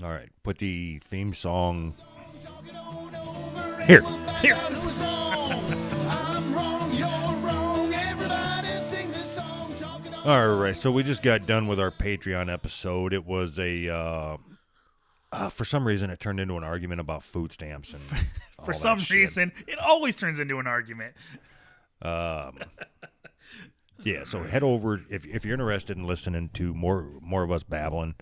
All right, put the theme song here. All right, so we just got done with our Patreon episode. It was a, for some reason, it turned into an argument about food stamps and for some reason, it always turns into an argument. Yeah, so head over if you're interested in listening to more of us babbling.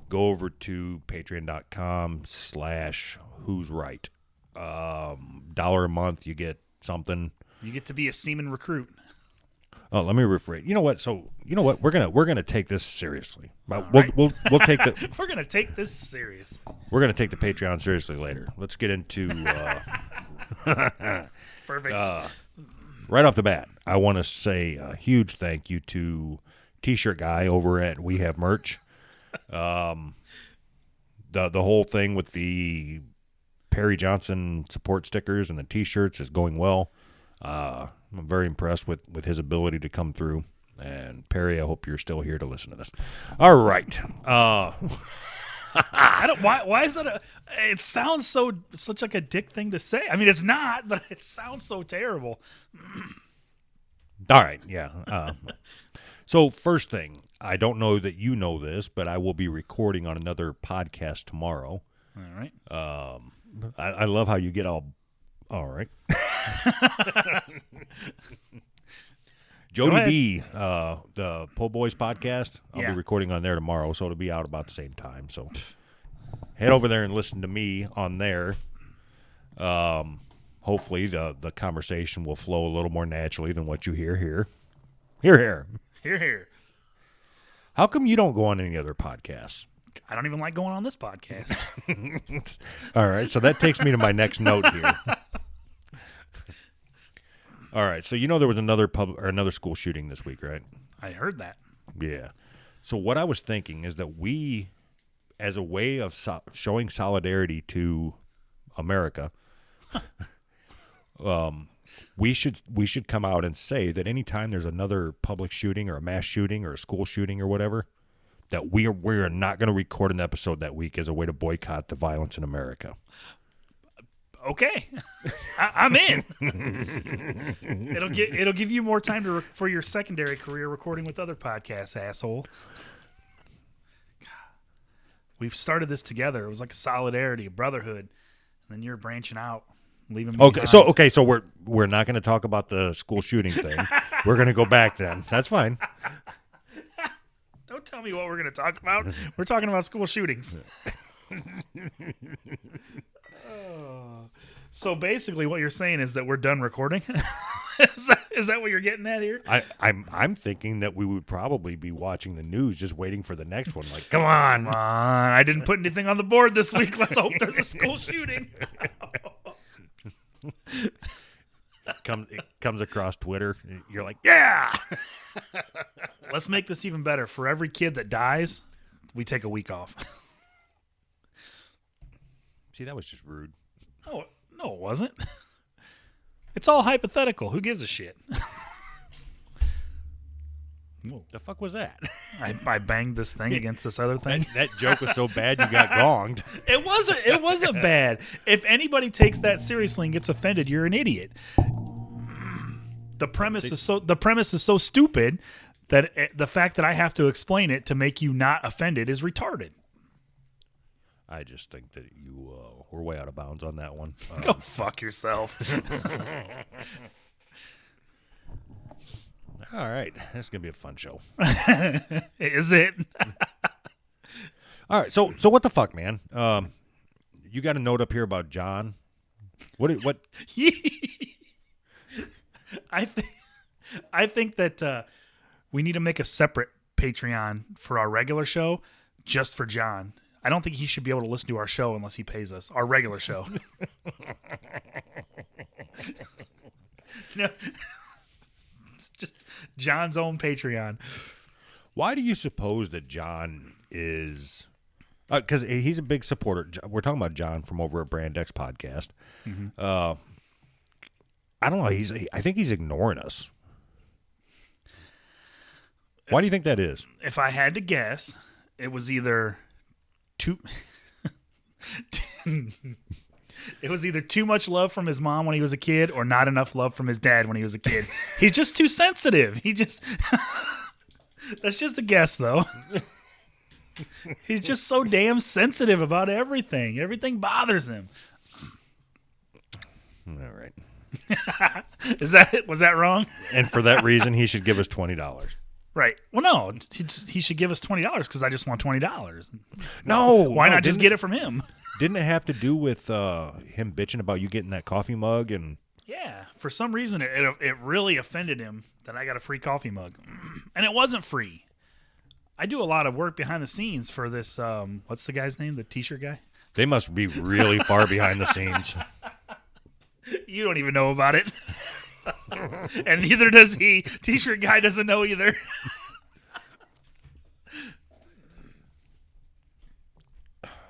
Go over to patreon.com/who's right. $1 a month, you get something. You get to be a seaman recruit. Oh, let me rephrase. You know what? So you know what? We're gonna take this seriously. We'll take the. We're gonna take this serious. We're gonna take the Patreon seriously later. Let's get into. Perfect. Right off the bat, I want to say a huge thank you to T-shirt guy over at We Have Merch. The whole thing with the Perry Johnson support stickers and the T-shirts is going well. I'm very impressed with his ability to come through. And Perry, I hope you're still here to listen to this. All right. I don't. Why is that? It sounds such like a dick thing to say. I mean, it's not, but it sounds so terrible. All right. Yeah. So first thing, I don't know that you know this, but I will be recording on another podcast tomorrow. All right. I love how you get all right. Jody B, the Po Boys podcast, I'll be recording on there tomorrow, so it'll be out about the same time. So head over there and listen to me on there. Hopefully the conversation will flow a little more naturally than what you hear here. Here. How come you don't go on any other podcasts? I don't even like going on this podcast. All right, so that takes me to my next note here. All right, so there was another school shooting this week, right? I heard that. Yeah. So what I was thinking is that we, as a way of showing solidarity to America, we should come out and say that anytime there's another public shooting or a mass shooting or a school shooting or whatever, that we are not going to record an episode that week as a way to boycott the violence in America. Okay, I'm in. It'll give you more time for your secondary career recording with other podcasts, asshole. We've started this together. It was like a solidarity, a brotherhood, and then you're branching out, leaving me behind. So we're not going to talk about the school shooting thing. We're going to go back then. That's fine. Don't tell me what we're going to talk about. We're talking about school shootings. So basically what you're saying is that we're done recording? Is that what you're getting at here? I'm thinking that we would probably be watching the news just waiting for the next one. Like, come on. I didn't put anything on the board this week. Let's hope there's a school shooting. It comes across Twitter. You're like, yeah. Let's make this even better. For every kid that dies, we take a week off. See, that was just rude. Oh, no, it wasn't. It's all hypothetical. Who gives a shit? The fuck was that? I banged this thing against this other thing. That joke was so bad you got gonged. It wasn't bad. If anybody takes that seriously and gets offended, you're an idiot. The premise is so stupid that the fact that I have to explain it to make you not offended is retarded. I just think that you were way out of bounds on that one. Go fuck yourself. All right. That's going to be a fun show. Is it? All right. So what the fuck, man? You got a note up here about John. What? I think that we need to make a separate Patreon for our regular show just for John. I don't think he should be able to listen to our show unless he pays us. Our regular show. No, it's just John's own Patreon. Why do you suppose that John is... Because he's a big supporter. We're talking about John from over at Brand X Podcast. Mm-hmm. I don't know. I think he's ignoring us. Why do you think that is? If I had to guess, it was either too It was either too much love from his mom when he was a kid or not enough love from his dad when he was a kid. He's just too sensitive. That's just a guess, though. He's just so damn sensitive about everything. Everything bothers him. All right. Was that wrong? And for that reason, he should give us $20. Right. Well, no, he should give us $20 because I just want $20. No. Why not just get it from him? Didn't it have to do with him bitching about you getting that coffee mug? And yeah, for some reason, it really offended him that I got a free coffee mug. And it wasn't free. I do a lot of work behind the scenes for this, what's the guy's name, the T-shirt guy? They must be really far behind the scenes. You don't even know about it. And neither does he. T-shirt guy doesn't know either.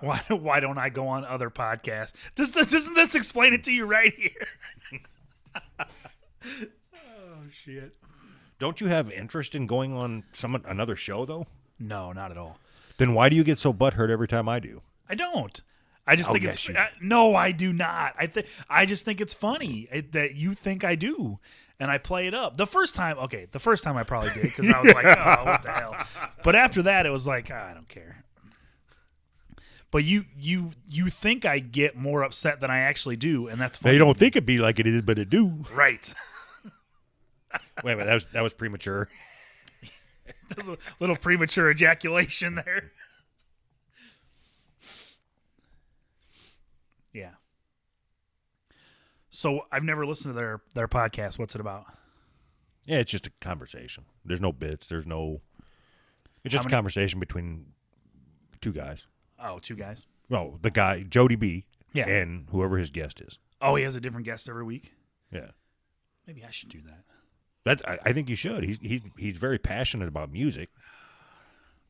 Why don't I go on other podcasts? Doesn't this explain it to you right here? Oh, shit. Don't you have interest in going on another show, though? No, not at all. Then why do you get so butthurt every time I do? I don't. I just think yes, it's... you- no, I do not. I just think it's funny that you think I do. And I play it up. The first time I probably did because I was like, oh, what the hell? But after that, it was like, I don't care. But you think I get more upset than I actually do, and that's funny. They don't think it'd be like it is, but it do. Right. Wait a minute, that was premature. There's a little premature ejaculation there. Yeah. So I've never listened to their podcast. What's it about? Yeah, it's just a conversation. There's no bits. It's just a conversation between two guys. Oh, two guys. Well, the guy, Jody B, Yeah. and whoever his guest is. Oh, he has a different guest every week? Yeah. Maybe I should do that. I think you should. He's very passionate about music.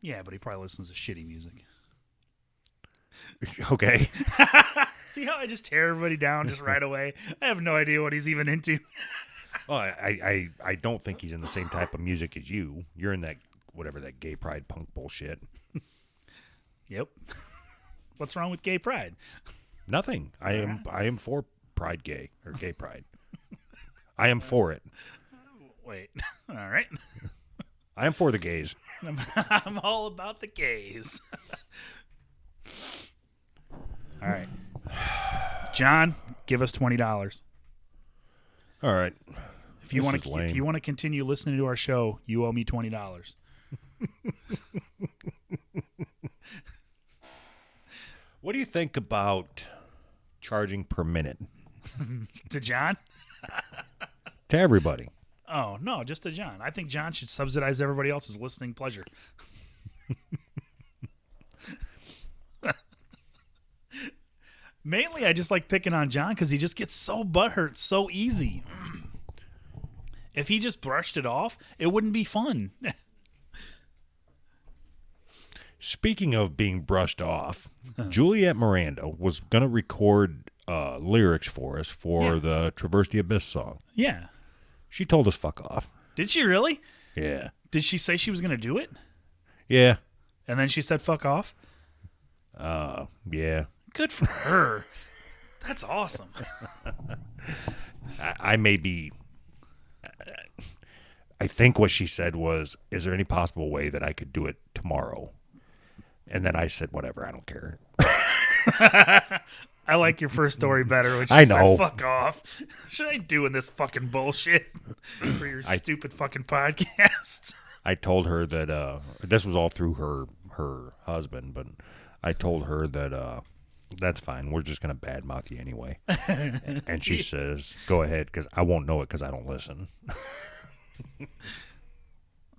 Yeah, but he probably listens to shitty music. Okay. See how I just tear everybody down just right away? I have no idea what he's even into. Well, I don't think he's in the same type of music as you. You're in that gay pride punk bullshit. Yep. What's wrong with gay pride? Nothing. I am for pride gay or gay pride. I am for it. Wait. All right. I am for the gays. I'm all about the gays. All right. John, give us $20. All right. If you want to continue listening to our show, you owe me $20. What do you think about charging per minute To John? to everybody? Oh, no, just to John. I think John should subsidize everybody else's listening pleasure. Mainly, I just like picking on John because he just gets so butthurt so easy. If he just brushed it off, it wouldn't be fun. Speaking of being brushed off, Juliet Miranda was going to record lyrics for us for the Traverse the Abyss song. Yeah. She told us fuck off. Did she really? Yeah. Did she say she was going to do it? Yeah. And then she said fuck off? Yeah. Good for her. That's awesome. I may be... I think what she said was, is there any possible way that I could do it tomorrow? And then I said, whatever, I don't care. I like your first story better when she I know. said fuck off. Should I doing this fucking bullshit for your stupid fucking podcast? I told her that this was all through her husband, but I told her that that's fine. We're just going to badmouth you anyway. And she says, go ahead, because I won't know it because I don't listen.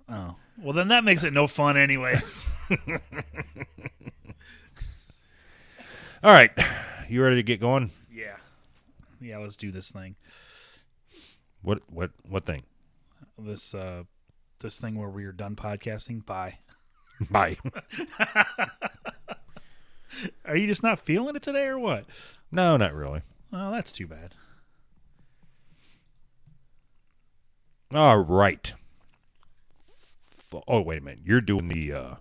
Oh. Well, then that makes it no fun anyways. All right. You ready to get going? Yeah. Yeah, let's do this thing. What thing? This thing where we are done podcasting. Bye. Bye. Are you just not feeling it today or what? No, not really. Oh, that's too bad. All right. Oh, wait a minute. You're doing the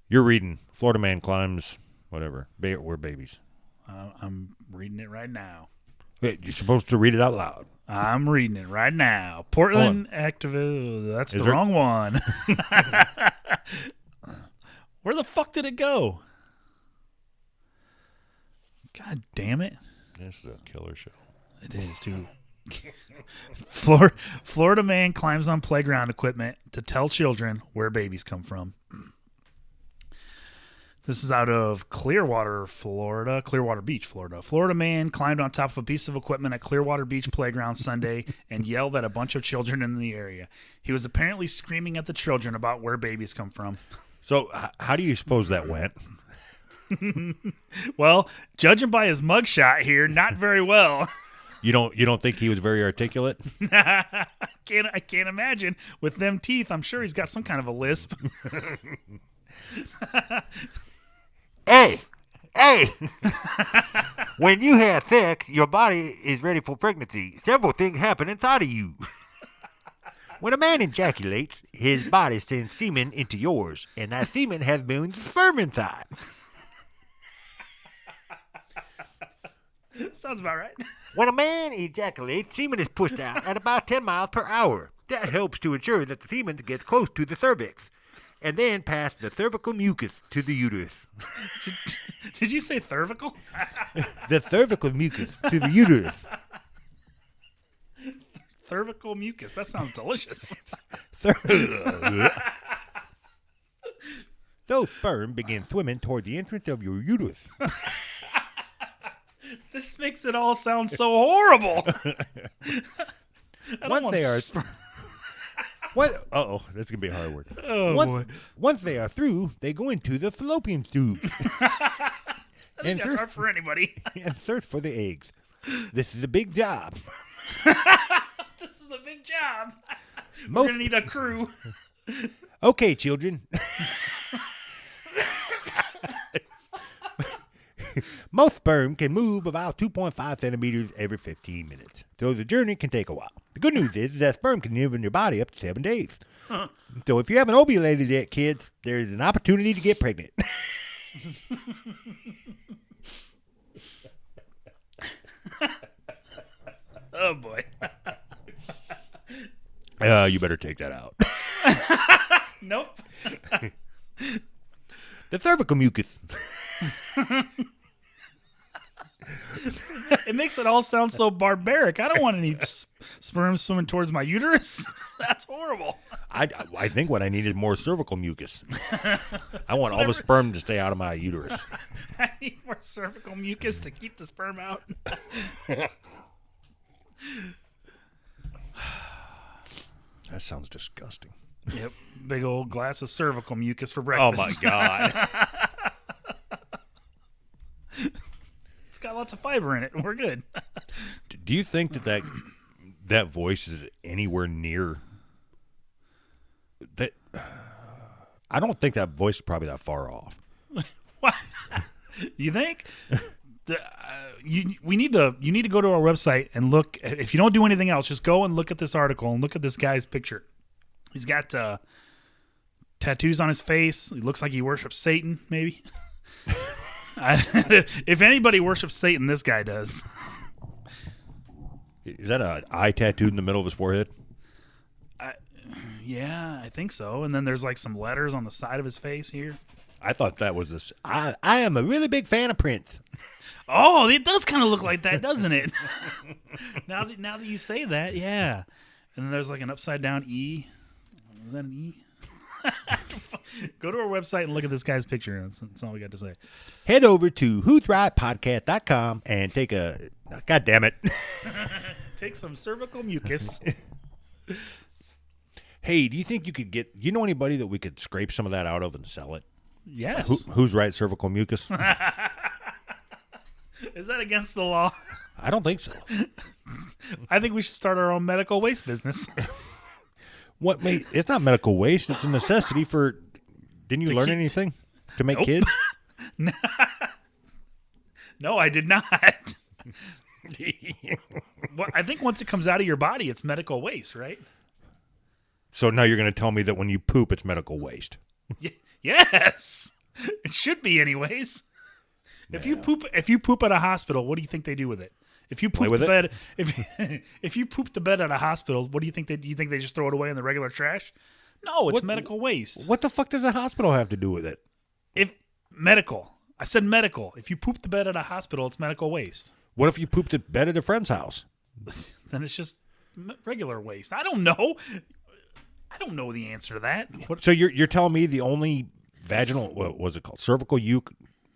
you're reading Florida Man Climbs Whatever. We're babies. I'm reading it right now. Hey, you're supposed to read it out loud. I'm reading it right now. Portland activist. That's the wrong one. Where the fuck did it go? God damn it. This is a killer show. It is, too. Florida man climbs on playground equipment to tell children where babies come from. This is out of Clearwater Beach, Florida. Florida man climbed on top of a piece of equipment at Clearwater Beach playground Sunday and yelled at a bunch of children in the area. He was apparently screaming at the children about where babies come from. So how do you suppose that went? Well, judging by his mugshot here, not very well. You don't think he was very articulate? I can't imagine. With them teeth, I'm sure he's got some kind of a lisp. Hey! When you have sex, your body is ready for pregnancy. Several things happen inside of you. When a man ejaculates, his body sends semen into yours, and that semen has millions of sperm inside. Sounds about right. When a man ejaculates, semen is pushed out at about 10 miles per hour. That helps to ensure that the semen gets close to the cervix, and then past the cervical mucus to the uterus. Did you say cervical? The cervical mucus to the uterus. Cervical mucus. That sounds delicious. Those sperm begin swimming toward the entrance of your uterus. This makes it all sound so horrible. That's gonna be a hard word. Oh, boy. Once they are through, they go into the fallopian tube. That's hard for anybody. And search for the eggs. This is a big job. This is a big job. We're going to need a crew. Okay, children. Most sperm can move about 2.5 centimeters every 15 minutes, so the journey can take a while. The good news is that sperm can live in your body up to 7 days. Huh. So if you haven't ovulated yet, kids, there's an opportunity to get pregnant. Oh, boy. You better take that out. Nope. The cervical mucus. It makes it all sound so barbaric. I don't want any sperm swimming towards my uterus. That's horrible. I think what I need is more cervical mucus. I want all the sperm to stay out of my uterus. I need more cervical mucus to keep the sperm out. That sounds disgusting. Yep. Big old glass of cervical mucus for breakfast. Oh, my God. It's got lots of fiber in it. We're good. Do you think that voice is anywhere near that? I don't think that voice is probably that far off. What? You think? You need to go to our website and look. If you don't do anything else, just go and look at this article and look at this guy's picture. He's got tattoos on his face. He looks like he worships Satan, maybe. If anybody worships Satan, this guy does. Is that an eye tattooed in the middle of his forehead? Yeah, I think so. And then there's like some letters on the side of his face here. I thought that was this. I am a really big fan of Prince. Oh, it does kind of look like that, doesn't it? Now that you say that, yeah. And then there's like an upside down E. Is that an E? Go to our website and look at this guy's picture. That's all we got to say. Head over to who'srightpodcast.com and take a... God damn it. Take some cervical mucus. Hey, do you think you could get... You know anybody that we could scrape some of that out of and sell it? Yes. Who's right cervical mucus? Is that against the law? I don't think so. I think we should start our own medical waste business. What? Mate, it's not medical waste. It's a necessity for... Didn't you learn anything to make kids? No, I did not. Well, I think once it comes out of your body, it's medical waste, right? So now you're going to tell me that when you poop, it's medical waste. Yes. It should be anyways. If you poop at a hospital, what do you think they do with it? If you poop with the bed, if you poop the bed at a hospital, what do you think do you think they just throw it away in the regular trash? No, it's medical waste. What the fuck does a hospital have to do with it? If medical, I said medical. If you poop the bed at a hospital, it's medical waste. What if you poop the bed at a friend's house? Then it's just regular waste. I don't know. I don't know the answer to that. So you're telling me the only vaginal, what was it called?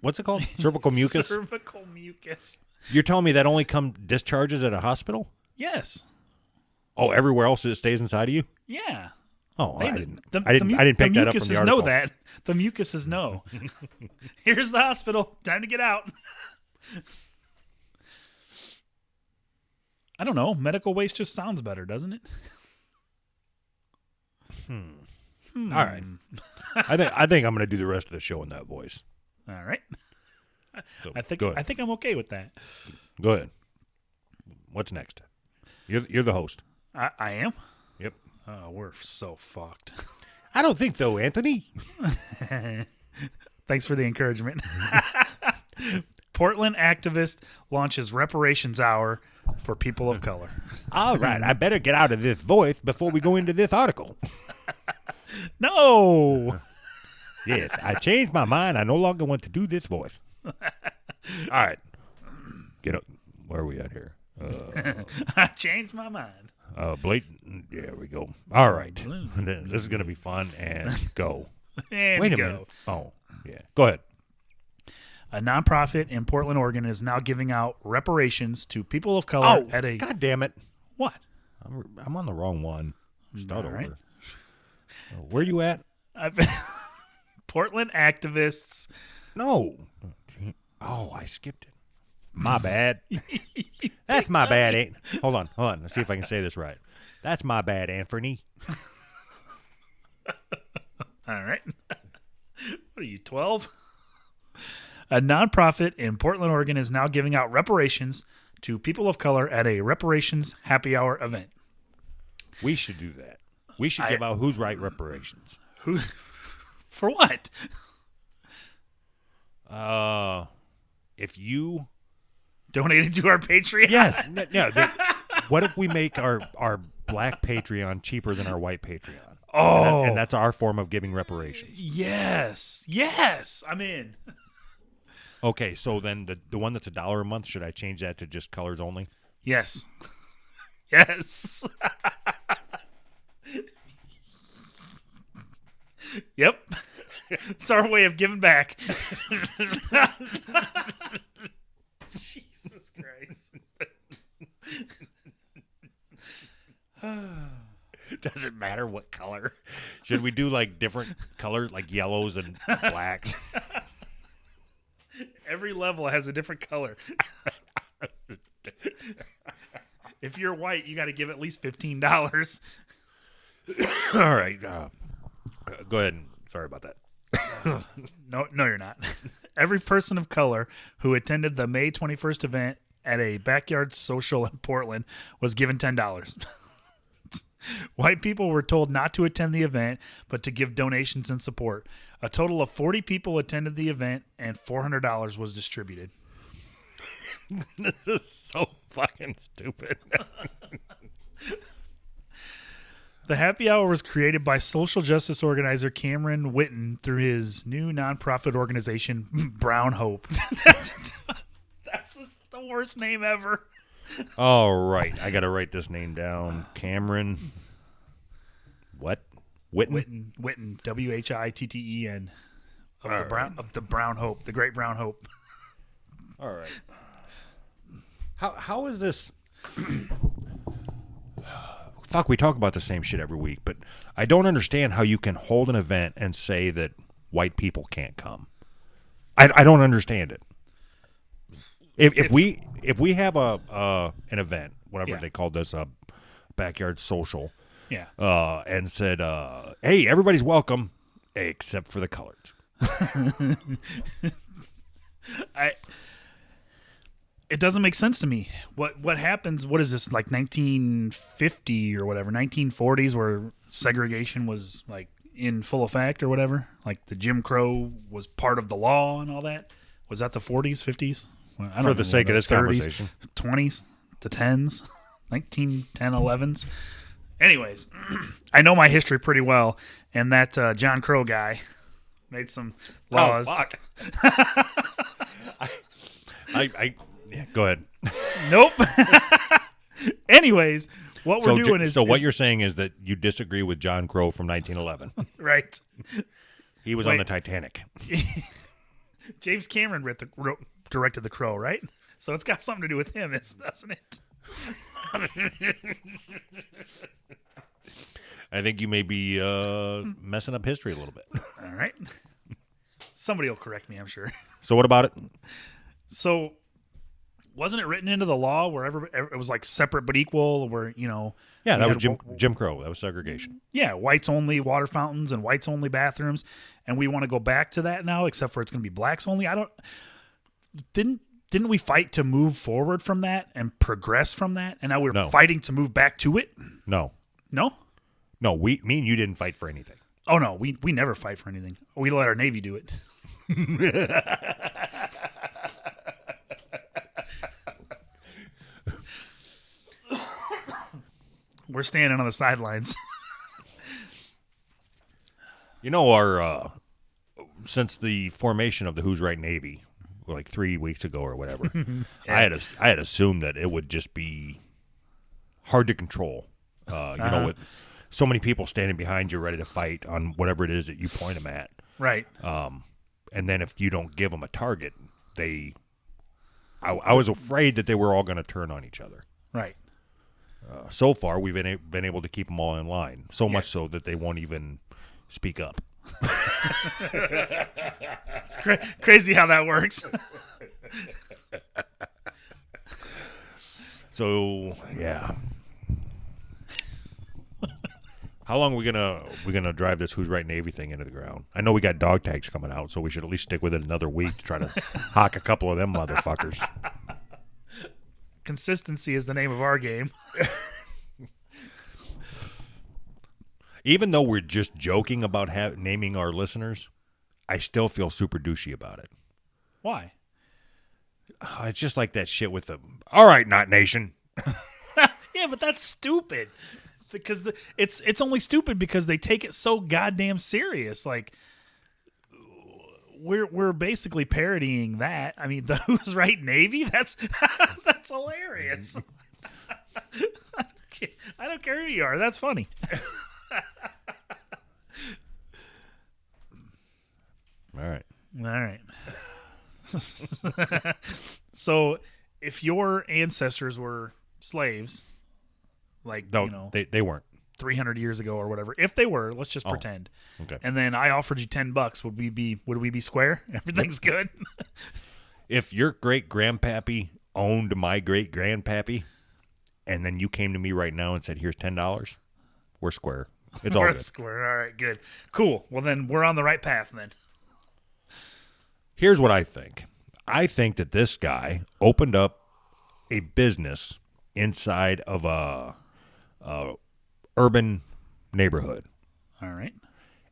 What's it called? Cervical mucus? Cervical mucus. You're telling me that only discharges at a hospital? Yes. Oh, everywhere else it stays inside of you? Yeah. Oh, I The didn't pick that up from the mucuses article. know that. The mucuses know. Here's the hospital. Time to get out. I don't know. Medical waste just sounds better, doesn't it? All right. I think I'm going to do the rest of the show in that voice. All right. So, I think go ahead. I think I'm okay with that. Go ahead. What's next? You're the host. I am. Yep. Oh, we're so fucked. I don't think so, Anthony. Thanks for the encouragement. Portland activist launches reparations hour for people of color. All right, I better get out of this voice before we go into this article. No. Yes, I changed my mind. I no longer want to do this voice. All right. Get up. Where are we at here? I changed my mind. Blatant. There we go. All right. This is going to be fun and go. And Wait a go. minute. Oh, yeah. Go ahead. A nonprofit in Portland, Oregon is now giving out reparations to people of color Oh, at a... God damn it. What? I'm on the wrong one. Start All over. right. Where you at? Portland activists... No. Oh, I skipped it. My bad. That's my bad. Hold on. Let's see if I can say this right. That's my bad, Anthony. All right. What are you, 12? A nonprofit in Portland, Oregon is now giving out reparations to people of color at a reparations happy hour event. We should do that. We should give out who's right reparations. Who? For what? If you... Donated to our Patreon? Yes. What if we make our black Patreon cheaper than our white Patreon? Oh. And that's our form of giving reparations. Yes. I'm in. Okay, so then the one that's $1 a month, should I change that to just colors only? Yes. Yes. Yep. It's our way of giving back. Jesus Christ. Does it matter what color? Should we do like different colors, like yellows and blacks? Every level has a different color. If you're white, you got to give at least $15. All right. Go ahead. Sorry about that. No, you're not. Every person of color who attended the May 21st event at a backyard social in Portland was given $10. White people were told not to attend the event, but to give donations and support. A total of 40 people attended the event, and $400 was distributed. This is so fucking stupid. The happy hour was created by social justice organizer Cameron Witten through his new nonprofit organization, Brown Hope. That's the worst name ever. All right. I got to write this name down. Cameron. What? Witten? Witten, Whitten, of the Brown Hope, the Great Brown Hope. All right. How is this? Fuck, we talk about the same shit every week, but I don't understand how you can hold an event and say that white people can't come. I don't understand it. If we have an event, whatever they called this, a backyard social, and said, hey, everybody's welcome except for the coloreds. It doesn't make sense to me. What happens? What is this, like 1950 or whatever, 1940s, where segregation was like in full effect or whatever? Like the Jim Crow was part of the law and all that. Was that the 40s, 50s? Well, I don't For the know, sake of this 30s, conversation. 20s, the 10s, 1910, 11s. Anyways, I know my history pretty well, and that John Crow guy made some laws. Oh, fuck. Yeah, go ahead. Nope. Anyways, what we're doing is... So what you're saying is that you disagree with John Crow from 1911. Right. He was on the Titanic. James Cameron directed The Crow, right? So it's got something to do with him, doesn't it? I think you may be messing up history a little bit. All right. Somebody will correct me, I'm sure. So what about it? So wasn't it written into the law where it was like separate but equal, where, you know... Yeah, that was Jim Crow. That was segregation. Yeah, whites only water fountains and whites only bathrooms, and we want to go back to that now, except for it's going to be blacks only. Didn't we fight to move forward from that and progress from that, and now we're fighting to move back to it? No, me and you didn't fight for anything. Oh no, we never fight for anything. We let our Navy do it. We're standing on the sidelines. You know, since the formation of the Who's Right Navy, like 3 weeks ago or whatever, I had assumed that it would just be hard to control. You know, with so many people standing behind you ready to fight on whatever it is that you point them at. Right. And then if you don't give them a target, I was afraid that they were all going to turn on each other. Right. So far, we've been able to keep them all in line, so much so that they won't even speak up. It's crazy how that works. So, yeah. How long are we gonna drive this Who's Right Navy thing into the ground? I know we got dog tags coming out, so we should at least stick with it another week to try to hock a couple of them motherfuckers. Consistency is the name of our game. Even though we're just joking about naming our listeners, I still feel super douchey about it. Why? It's just like that shit with the, all right, Not Nation. Yeah, but that's stupid. Because it's only stupid because they take it so goddamn serious. Like, we're basically parodying that. I mean, the Who's Right Navy? That's hilarious. I don't care who you are. That's funny. All right. So, if your ancestors were slaves, like, no, you know, they weren't 300 years ago or whatever, if they were, let's just pretend. Okay. And then I offered you $10, would we be square? Everything's good. If your great grandpappy owned my great grandpappy, and then you came to me right now and said, "Here's $10," we're square. It's all We're good. square. All right, good, cool. Well, then we're on the right path. Then Here's what I think. I think that this guy opened up a business inside of a urban neighborhood. all right.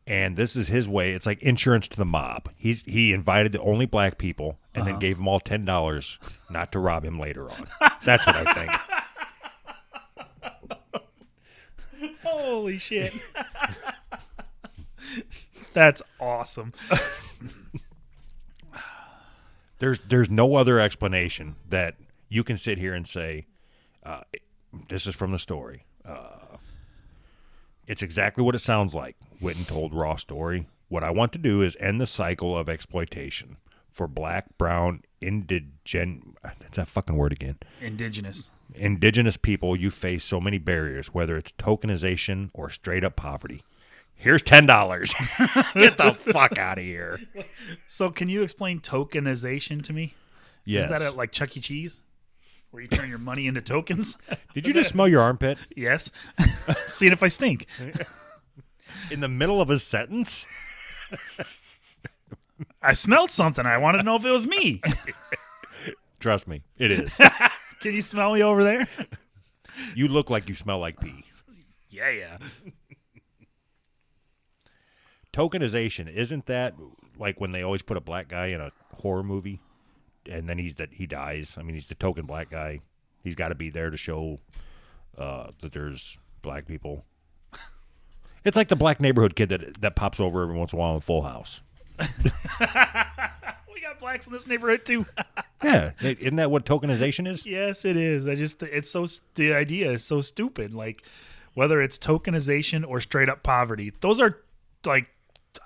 And this is his way. It's like insurance to the mob. He invited the only black people and then gave them all $10 not to rob him later on. That's what I think. Holy shit. That's awesome. There's no other explanation that you can sit here and say, this is from the story. It's exactly what it sounds like. Witten told Raw Story. What I want to do is end the cycle of exploitation for black, brown, that's that fucking word again. Indigenous people. You face so many barriers, whether it's tokenization or straight up poverty. Here's $10. Get the fuck out of here. So can you explain tokenization to me? Yes. Is that at like Chuck E. Cheese? Where you turn your money into tokens? Did you just smell your armpit? Yes. Seeing if I stink. In the middle of a sentence? I smelled something. I wanted to know if it was me. Trust me, it is. Can you smell me over there? You look like you smell like pee. Yeah. Tokenization, isn't that like when they always put a black guy in horror movie, and then he dies. I mean, he's the token black guy. He's got to be there to show that there's black people. It's like the black neighborhood kid that pops over every once in a while in Full House. We got blacks in this neighborhood too. Yeah, isn't that what tokenization is? Yes, it is. The idea is so stupid. Like, whether it's tokenization or straight up poverty, those are like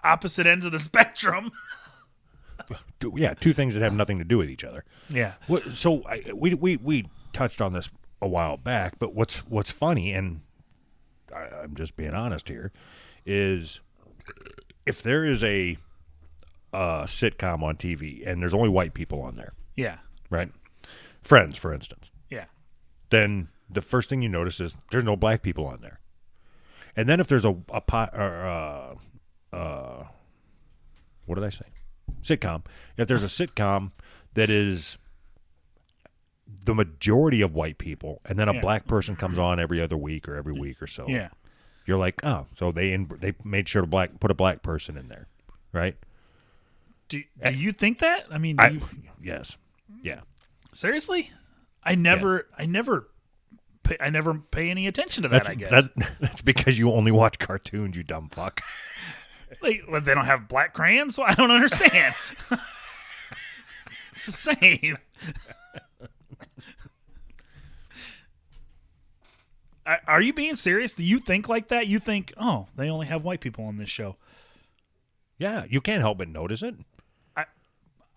opposite ends of the spectrum. Yeah, two things that have nothing to do with each other. Yeah. So we touched on this a while back, but what's funny, and I'm just being honest here, is if there is a sitcom on TV and there's only white people on there, Yeah. right? Friends, for instance. Yeah. Then the first thing you notice is there's no black people on there. And then if there's what did I say? Sitcom. If there's a sitcom that is the majority of white people, and then a black person comes on every other week or every week or so, Yeah. you're like, oh, so they made sure to put a black person in there, right? Do you think that? I mean, yes, yeah. seriously? I never pay any attention to that. I guess That's because you only watch cartoons, you dumb fuck. like, well, they don't have black crayons. Well, I don't understand. It's the same. Are you being serious? Do you think like that? You think, oh, they only have white people on this show? Yeah, you can't help but notice it.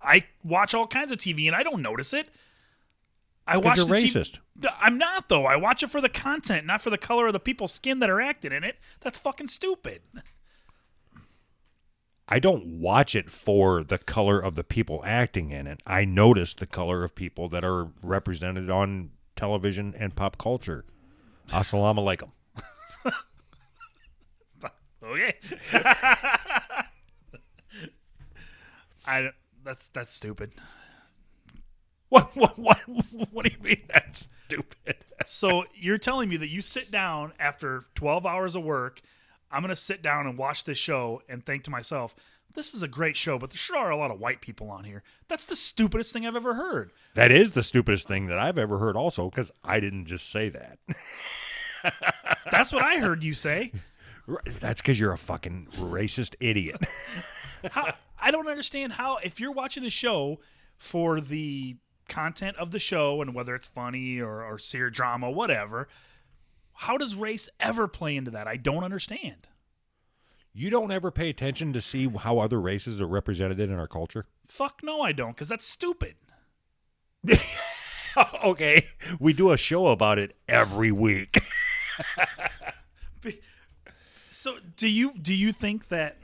I watch all kinds of TV and I don't notice it. I watch You're the racist. I'm not, though. I watch it for the content, not for the color of the people's skin that are acting in it. That's fucking stupid. I don't watch it for the color of the people acting in it. I notice the color of people that are represented on television and pop culture. Assalamu alaikum. Okay. That's stupid. What do you mean that's stupid? So you're telling me that you sit down after 12 hours of work, I'm going to sit down and watch this show and think to myself, this is a great show, but there sure are a lot of white people on here. That's the stupidest thing I've ever heard. That is the stupidest thing that I've ever heard also, because I didn't just say that. That's what I heard you say. That's because you're a fucking racist idiot. I don't understand how, if you're watching the show for the content of the show and whether it's funny or serious drama, whatever, how does race ever play into that? I don't understand. You don't ever pay attention to see how other races are represented in our culture? Fuck no, I don't, because that's stupid. Okay, we do a show about it every week. So do you think that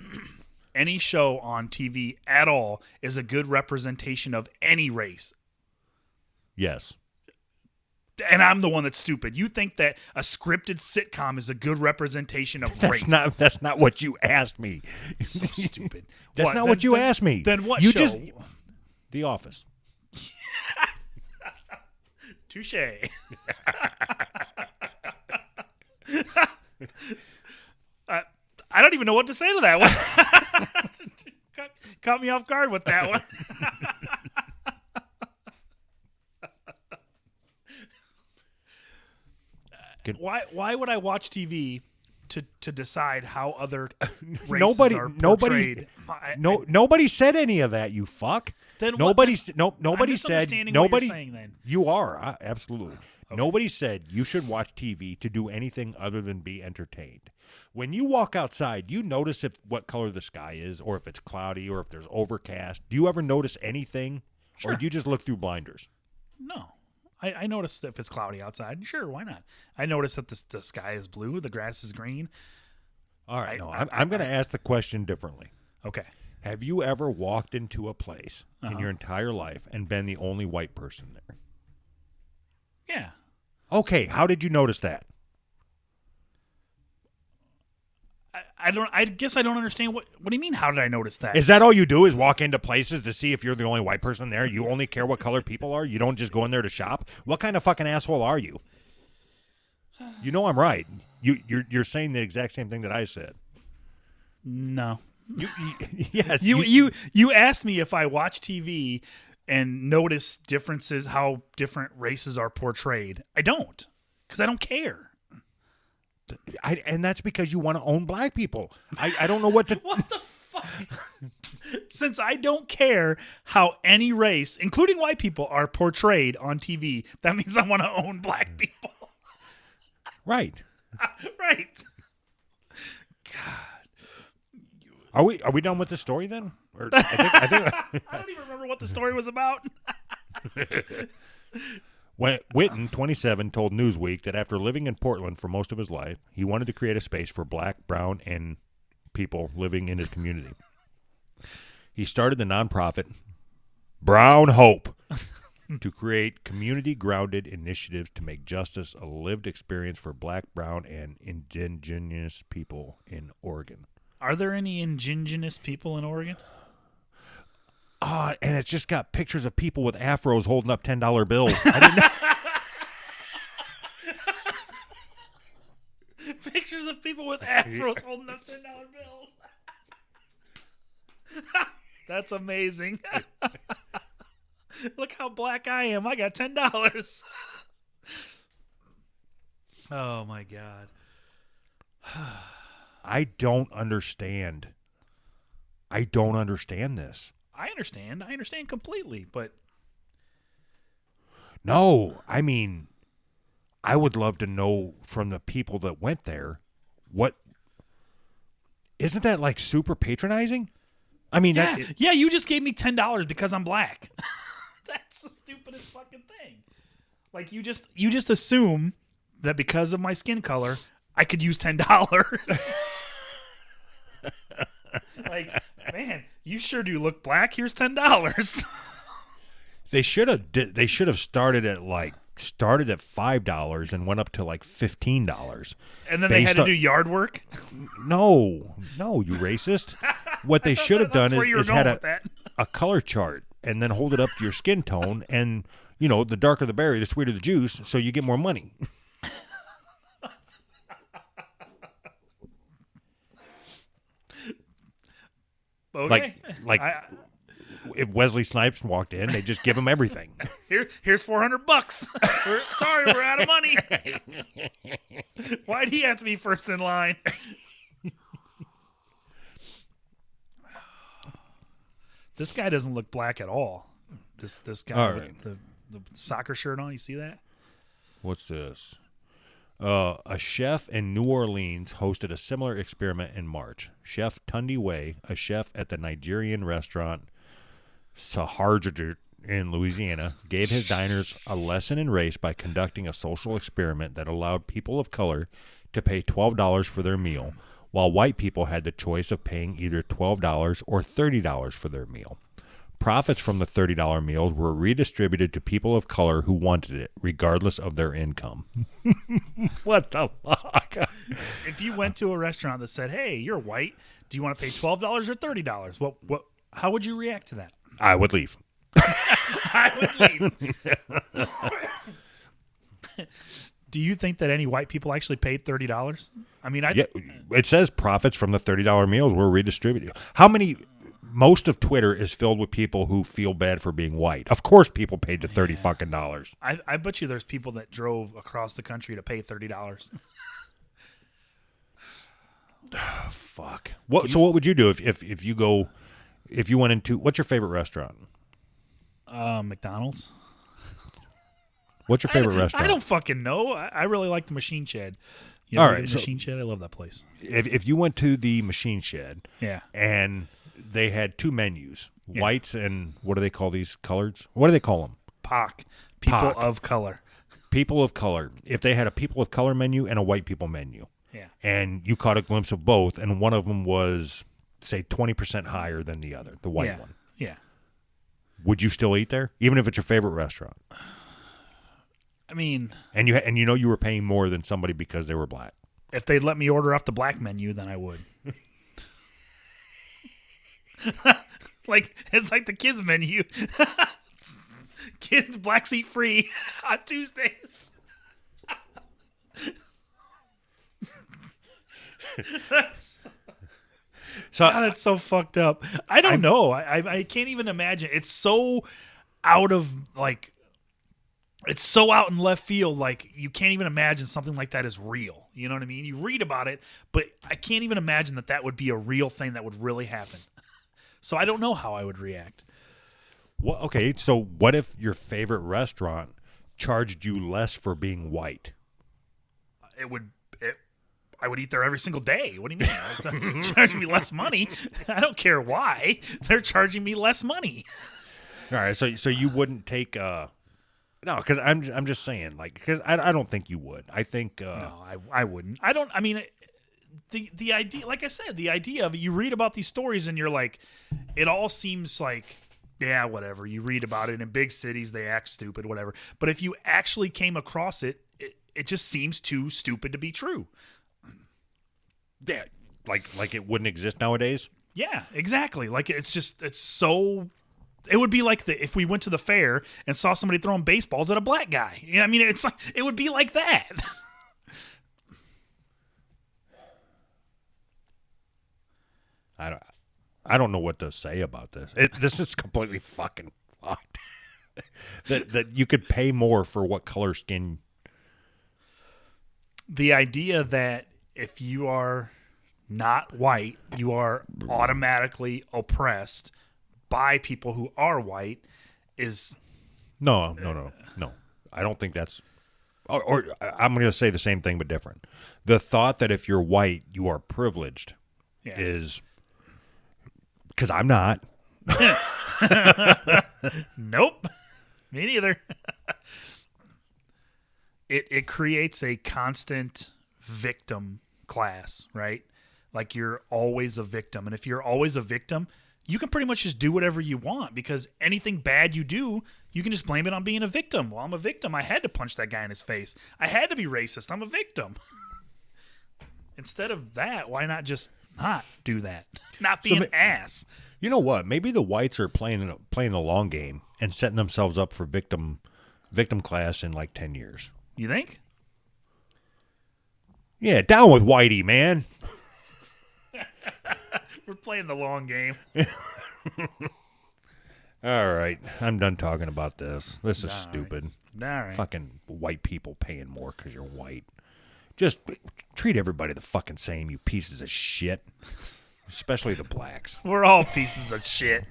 any show on TV at all is a good representation of any race? Yes. And I'm the one that's stupid. You think that a scripted sitcom is a good representation of race? That's not what you asked me. So stupid. That's not what you asked me. Then what you show? Just The Office. Touche. I don't even know what to say to that one. Caught me off guard with that one. Why would I watch TV to decide how other races are portrayed? Nobody said any of that. You fuck. Then nobody said. I'm Nobody. what you're saying, then. You are absolutely. Okay. Nobody said you should watch TV to do anything other than be entertained. When you walk outside, you notice what color the sky is, or if it's cloudy, or if there's overcast. Do you ever notice anything, Sure. or do you just look through blinders? No. I noticed if it's cloudy outside. Sure, why not? I noticed that the sky is blue, the grass is green. All right, I'm going to ask the question differently. Okay. Have you ever walked into a place in your entire life and been the only white person there? Yeah. Okay, how did you notice that? I guess I don't understand what do you mean, how did I notice that? Is that all you do is walk into places to see if you're the only white person there? You only care what color people are? You don't just go in there to shop? What kind of fucking asshole are you? You know I'm right. You're saying the exact same thing that I said. No. Yes. You asked me if I watch TV and notice differences, how different races are portrayed. I don't, because I don't care. And that's because you want to own black people. I don't know what to. What the fuck? Since I don't care how any race, including white people, are portrayed on TV, that means I want to own black people. Right. Right. Are we done with the story then? Or I think I don't even remember what the story was about. when Witten, 27, told Newsweek that after living in Portland for most of his life, he wanted to create a space for black, brown, and people living in his community. He started the nonprofit Brown Hope to create community-grounded initiatives to make justice a lived experience for black, brown, and indigenous people in Oregon. Are there any indigenous people in Oregon? And it's just got pictures of people with afros holding up $10 bills. I didn't know. Pictures of people with afros holding up $10 bills. That's amazing. Look how black I am. I got $10. Oh my God. I don't understand. I don't understand this. I understand completely, but No, I mean, I would love to know from the people that went there, isn't that like super patronizing? I mean, yeah, you just gave me $10 because I'm black. That's the stupidest fucking thing. Like you just assume that because of my skin color, I could use $10. Like, man, you sure do look black. Here's $10. they should have started at $5 and went up to like $15. And then they had to do yard work. No, you racist. What they should have done is had a color chart and then hold it up to your skin tone, and the darker the berry, the sweeter the juice, so you get more money. Okay. Like if Wesley Snipes walked in, they just give him everything. Here's $400. Sorry, we're out of money. Why'd he have to be first in line? This guy doesn't look black at all. This guy with the soccer shirt on. You see that? What's this? A chef in New Orleans hosted a similar experiment in March. Chef Tunde Way, a chef at the Nigerian restaurant Saharja in Louisiana, gave his diners a lesson in race by conducting a social experiment that allowed people of color to pay $12 for their meal, while white people had the choice of paying either $12 or $30 for their meal. Profits from the $30 meals were redistributed to people of color who wanted it, regardless of their income. What the fuck? If you went to a restaurant that said, "Hey, you're white. Do you want to pay $12 or $30?" How would you react to that? I would leave. I would leave. Do you think that any white people actually paid $30? I mean, it says profits from the $30 meals were redistributed. How many? Most of Twitter is filled with people who feel bad for being white. Of course, people paid the $30 fucking dollars. I bet you there's people that drove across the country to pay $30. Fuck. What would you do if you went into, what's your favorite restaurant? McDonald's. What's your favorite restaurant? I don't fucking know. I really like the Machine Shed. All right, Machine Shed. I love that place. If you went to the Machine Shed, yeah, and they had two menus, whites and what do they call these coloreds? What do they call them? POC, people of color. People of color. If they had a people of color menu and a white people menu, yeah, and you caught a glimpse of both, and one of them was, say, 20% higher than the other, the white one. Yeah. Would you still eat there, even if it's your favorite restaurant? I mean, and you were paying more than somebody because they were black. If they'd let me order off the black menu, then I would. Like, it's like the kids menu. Kids black seat free on Tuesdays. So God, that's so fucked up. I don't know. I can't even imagine. It's so out of like. It's so out in left field, like you can't even imagine something like that is real. You know what I mean? You read about it, but I can't even imagine that would be a real thing that would really happen. So I don't know how I would react. well, okay, so what if your favorite restaurant charged you less for being white? I would eat there every single day. What do you mean? They're charging me less money. I don't care why. They're charging me less money. All right, so you wouldn't take no, because I'm just saying, like, because I don't think you would. I think No, I wouldn't. I don't. I mean, the idea, like I said, the idea of it, you read about these stories and you're like, it all seems like, yeah, whatever. You read about it in big cities, they act stupid, whatever. But if you actually came across it, it just seems too stupid to be true. yeah, like it wouldn't exist nowadays. Yeah, exactly. Like it's so. It would be like if we went to the fair and saw somebody throwing baseballs at a black guy. You know, I mean, it's like it would be like that. I don't know what to say about this. This is completely fucking fucked. that you could pay more for what color skin. The idea that if you are not white, you are automatically oppressed by people who are white is No. I don't think that's. Or I'm going to say the same thing but different. The thought that if you're white, you are privileged is because I'm not. Nope. Me neither. It creates a constant victim class, right? Like you're always a victim. And if you're always a victim, you can pretty much just do whatever you want because anything bad you do, you can just blame it on being a victim. Well, I'm a victim. I had to punch that guy in his face. I had to be racist. I'm a victim. Instead of that, why not just not do that? Not be an ass. You know what? Maybe the whites are playing the long game and setting themselves up for victim class in like 10 years. You think? Yeah, down with Whitey, man. We're playing the long game. All right, I'm done talking about this. This is stupid. All right. Fucking white people paying more because you're white. Just treat everybody the fucking same, you pieces of shit. Especially the blacks. We're all pieces of shit.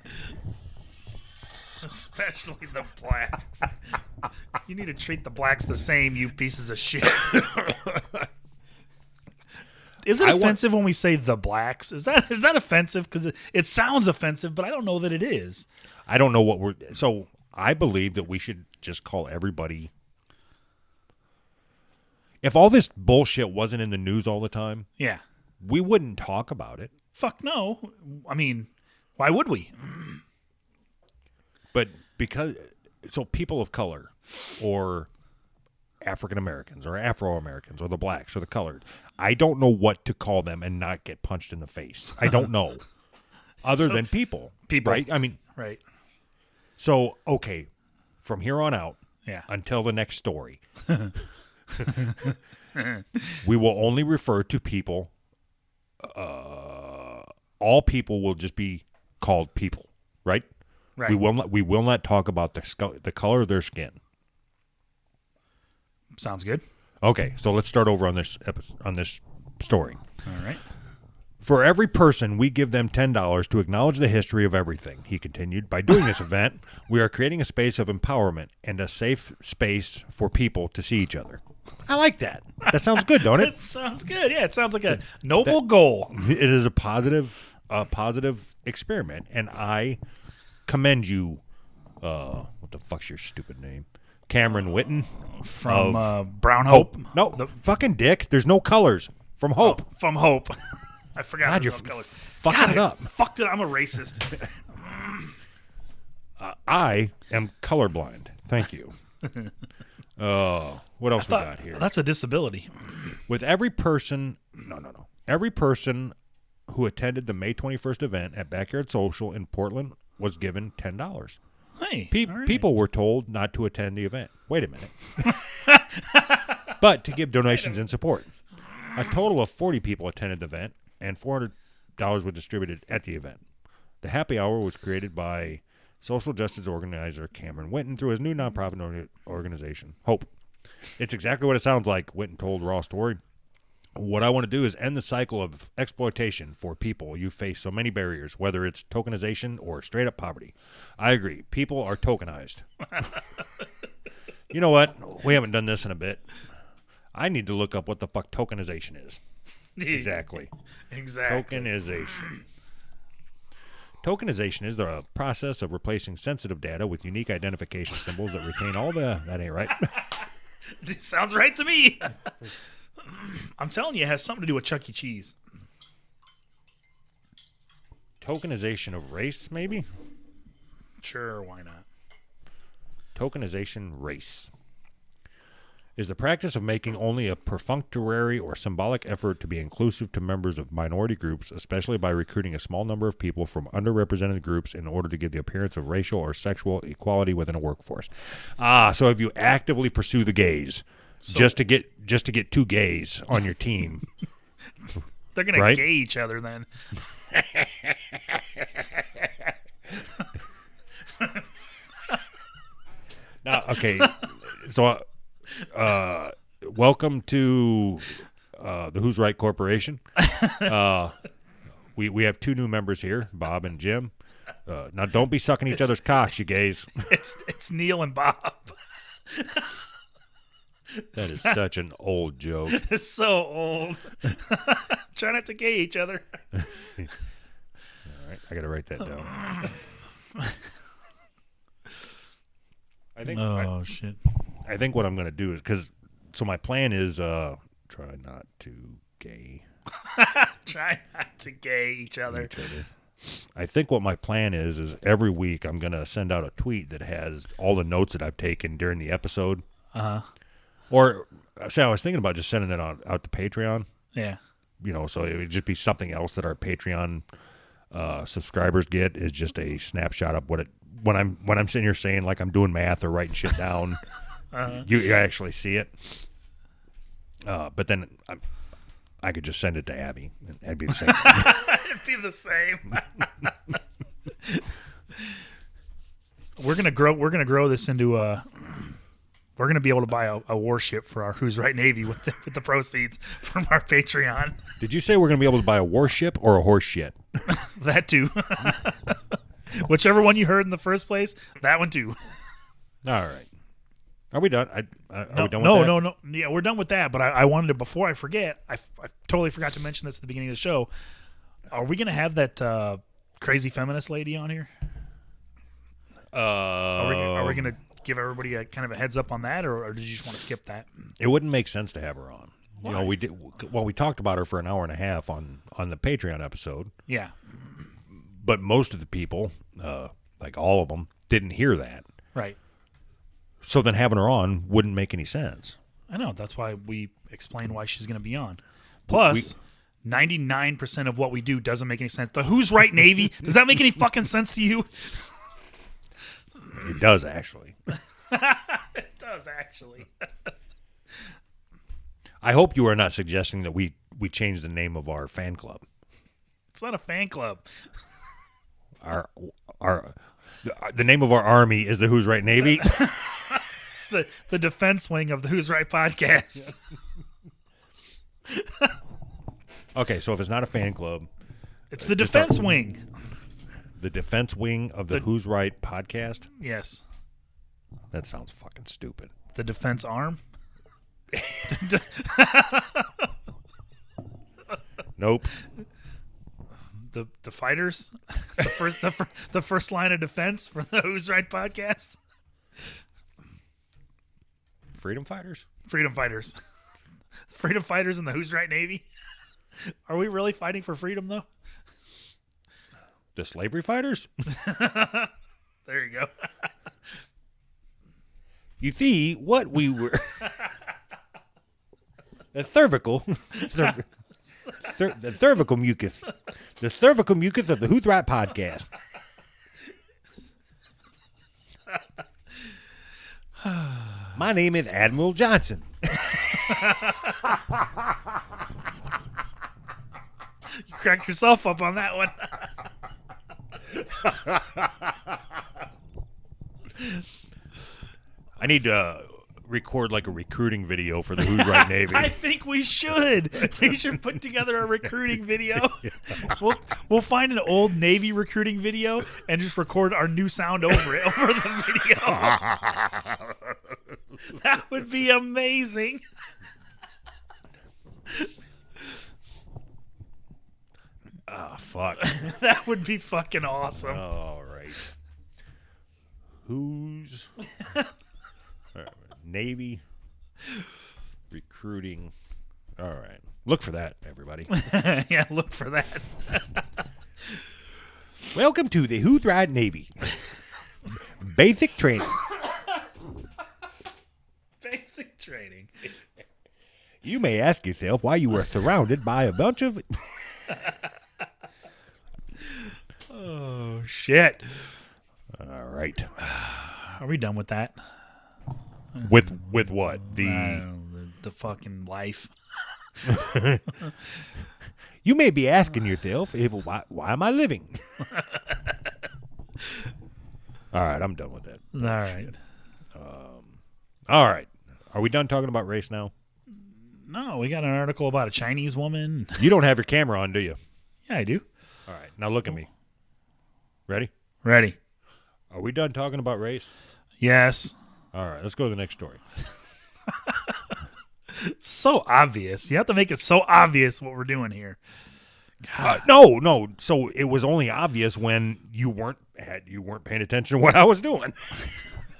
Especially the blacks. You need to treat the blacks the same, you pieces of shit. Is it offensive when we say the blacks? Is that offensive? Because it sounds offensive, but I don't know that it is. I don't know what we're... So I believe that we should just call everybody... If all this bullshit wasn't in the news all the time, yeah, we wouldn't talk about it. Fuck no. I mean, why would we? But because... So people of color or African Americans or Afro Americans or the blacks or the colored, I don't know what to call them and not get punched in the face. I don't know. Other than people. Right? I mean... Right. So, okay, from here on out, yeah, until the next story, we will only refer to people. All people will just be called people, right? Right. We will not talk about the color of their skin. Sounds good. Okay, so let's start over on this story. All right. For every person, we give them $10 to acknowledge the history of everything, he continued. By doing this event, we are creating a space of empowerment and a safe space for people to see each other. I like that. That sounds good, don't it? It sounds good. Yeah, it sounds like a noble goal. It is a positive experiment, and I commend you. What the fuck's your stupid name? Cameron Witten From Brown Hope. No, fucking dick. There's no colors. From Hope. Oh, from Hope. I forgot. God, you're no colors. fucking it up. Fucked it. I'm a racist. I am colorblind. Thank you. What else we got here? That's a disability. With every person, every person who attended the May 21st event at Backyard Social in Portland was given $10. Hey, all right. People were told not to attend the event. Wait a minute. But to give donations in support. A total of 40 people attended the event, and $400 were distributed at the event. The happy hour was created by social justice organizer Cameron Winton through his new nonprofit organization, Hope. It's exactly what it sounds like, Winton told Raw Story. What I want to do is end the cycle of exploitation for people. You face so many barriers, whether it's tokenization or straight-up poverty. I agree. People are tokenized. You know what? We haven't done this in a bit. I need to look up what the fuck tokenization is. Exactly. Tokenization. Tokenization is the process of replacing sensitive data with unique identification symbols that retain all the... That ain't right. It sounds right to me. I'm telling you, it has something to do with Chuck E. Cheese. Tokenization of race, maybe? Sure, why not? Tokenization race is the practice of making only a perfunctory or symbolic effort to be inclusive to members of minority groups, especially by recruiting a small number of people from underrepresented groups in order to give the appearance of racial or sexual equality within a workforce. So if you actively pursue the gays, just to get two gays on your team, they're gonna right? gay each other then. Now, okay, so welcome to the Who's Right Corporation. We have two new members here, Bob and Jim. Now, don't be sucking each other's cocks, you gays. It's Neil and Bob. That is such an old joke. It's so old. Try not to gay each other. All right, I got to write that down. I think. Shit! I think what I'm going to do is so my plan is try not to gay. Try not to gay each other. I think what my plan is every week I'm going to send out a tweet that has all the notes that I've taken during the episode. Or, say, I was thinking about just sending it out to Patreon. Yeah. You know, so it would just be something else that our Patreon subscribers get is just a snapshot of what it. When I'm sitting here saying like I'm doing math or writing shit down, you actually see it. But then I could just send it to Abby, and it'd be the same. It'd be the same. We're gonna grow this into a. We're gonna be able to buy a warship for our Who's Right Navy with the proceeds from our Patreon. Did you say we're gonna be able to buy a warship or a horse shit? That too. Whichever one you heard in the first place, that one too. All right. Are we done? Are we done with that? No. Yeah, we're done with that. But I wanted to, before I forget, I totally forgot to mention this at the beginning of the show. Are we going to have that crazy feminist lady on here? Are we going to give everybody a kind of a heads up on that, or did you just want to skip that? It wouldn't make sense to have her on. Why? You know, we did. Well, we talked about her for an hour and a half on the Patreon episode. Yeah. But most of the people, like all of them, didn't hear that. Right. So then having her on wouldn't make any sense. I know. That's why we explain why she's going to be on. Plus, 99% of what we do doesn't make any sense. The Who's Right Navy, does that make any fucking sense to you? It does, actually. It does, actually. I hope you are not suggesting that we change the name of our fan club. It's not a fan club. The name of our army is the Who's Right Navy. It's the defense wing of the Who's Right podcast. Okay, so if it's not a fan club, It's the defense wing. the defense wing of the Who's Right podcast. Yes. That sounds fucking stupid. The defense arm. Nope. The fighters. The first line of defense for the Who's Right podcast. Freedom fighters? Freedom fighters. Freedom fighters in the Who's Right Navy. Are we really fighting for freedom, though? The slavery fighters? There you go. You see, what we were... The cervical mucus. The cervical mucus of the Who's Right podcast. My name is Admiral Johnson. crack yourself up on that one. I need to record like a recruiting video for the Who's Right Navy. I think we should. We should put together a recruiting video. We'll find an old Navy recruiting video and just record our new sound over it, over the video. That would be amazing. Ah, fuck. That would be fucking awesome. All right. Who's Navy recruiting? All right. Look for that, everybody. Yeah, look for that. Welcome to the Who's Right Navy. Basic training. Basic training. You may ask yourself why you were surrounded by a bunch of... Oh, shit. All right. Are we done with that? With what? The fucking life. You may be asking yourself, why am I living? All right, I'm done with that. All right. All right. Are we done talking about race now? No, we got an article about a Chinese woman. You don't have your camera on, do you? Yeah, I do. All right. Now look at me. Ready? Ready. Are we done talking about race? Yes. All right. Let's go to the next story. So obvious. You have to make it so obvious what we're doing here. No. So it was only obvious when you weren't paying attention to what I was doing.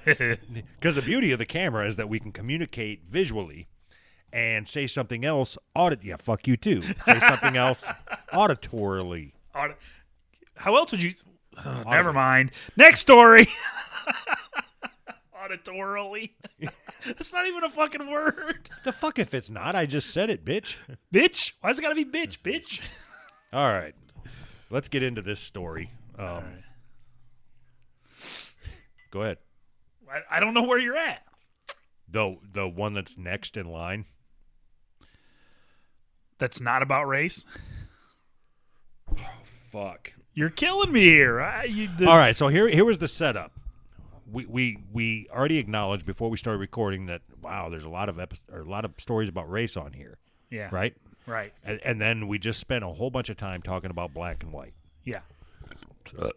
Because the beauty of the camera is that we can communicate visually and say something else. Yeah, fuck you too. Say something else auditorily. How else would you? Oh, never mind. Next story. Auditorily. That's not even a fucking word. The fuck if it's not? I just said it, bitch. Bitch? Why is it gotta be bitch? Bitch. All right. Let's get into this story. All right. Go ahead. I don't know where you're at. The one that's next in line. That's not about race. Fuck. You're killing me here. All right, so here was the setup. We already acknowledged before we started recording that there's a lot of stories about race on here. Yeah. Right. Right. And then we just spent a whole bunch of time talking about black and white. Yeah.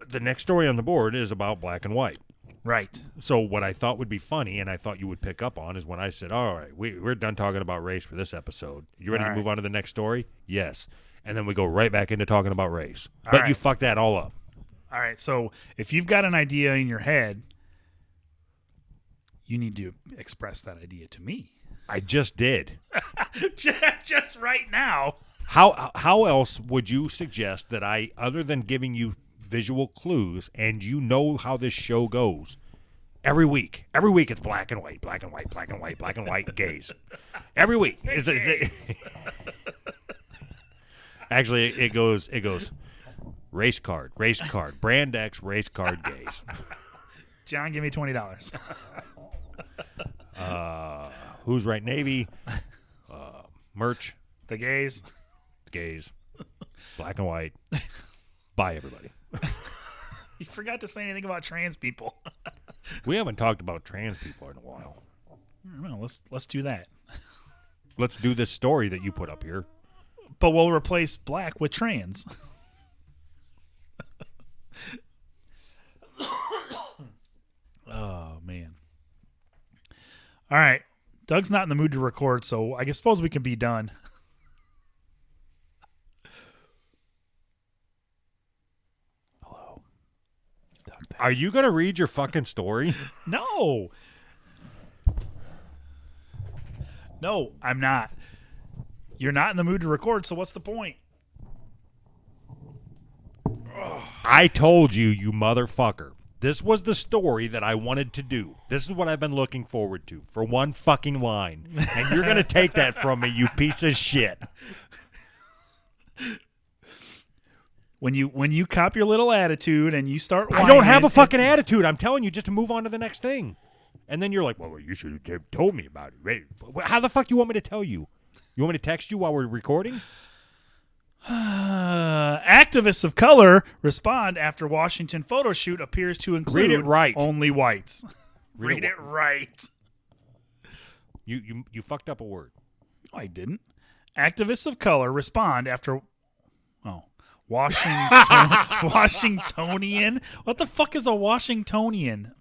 The next story on the board is about black and white. Right. So what I thought would be funny, and I thought you would pick up on, is when I said, all right, we're done talking about race for this episode. You ready to move on to the next story? Yes. And then we go right back into talking about race. But you fucked that all up. All right. So if you've got an idea in your head, you need to express that idea to me. I just did. Just right now. How else would you suggest that I, other than giving you visual clues, and you know how this show goes, every week it's black and white, black and white, black and white, black and white, gays. Every week. Actually, it goes race card, brand X, race card, gays. John, give me $20. Who's Right Navy, merch, The gays, black and white. Bye, everybody. You forgot to say anything about trans people. We haven't talked about trans people in a while. Well, let's do that. Let's do this story that you put up here. But we'll replace black with trans. Oh, man. All right. Doug's not in the mood to record, so I suppose we can be done. Hello. Doug there. Are you going to read your fucking story? No. No, I'm not. You're not in the mood to record, so what's the point? I told you, you motherfucker. This was the story that I wanted to do. This is what I've been looking forward to for one fucking line. And you're going to take that from me, you piece of shit. When you cop your little attitude and you start whining, I don't have a fucking attitude. I'm telling you just to move on to the next thing. And then you're like, well, you should have told me about it. Wait, how the fuck you want me to tell you? You want me to text you while we're recording? Activists of color respond after Washington photo shoot appears to include Read it right. only whites. Read Read it right. You fucked up a word. No, I didn't. Activists of color respond after Washingtonian. What the fuck is a Washingtonian?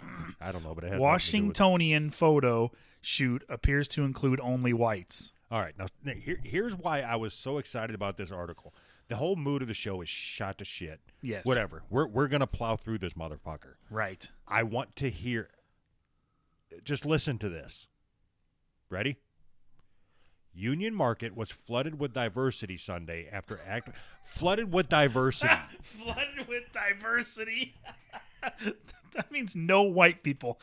I don't know, but it has Washingtonian photo shoot appears to include only whites. All right, now here's why I was so excited about this article. The whole mood of the show is shot to shit. Yes. Whatever. We're gonna plow through this motherfucker. Right. I want to hear. Just listen to this. Ready? Union Market was flooded with diversity Sunday after flooded with diversity. Flooded with diversity. That means no white people.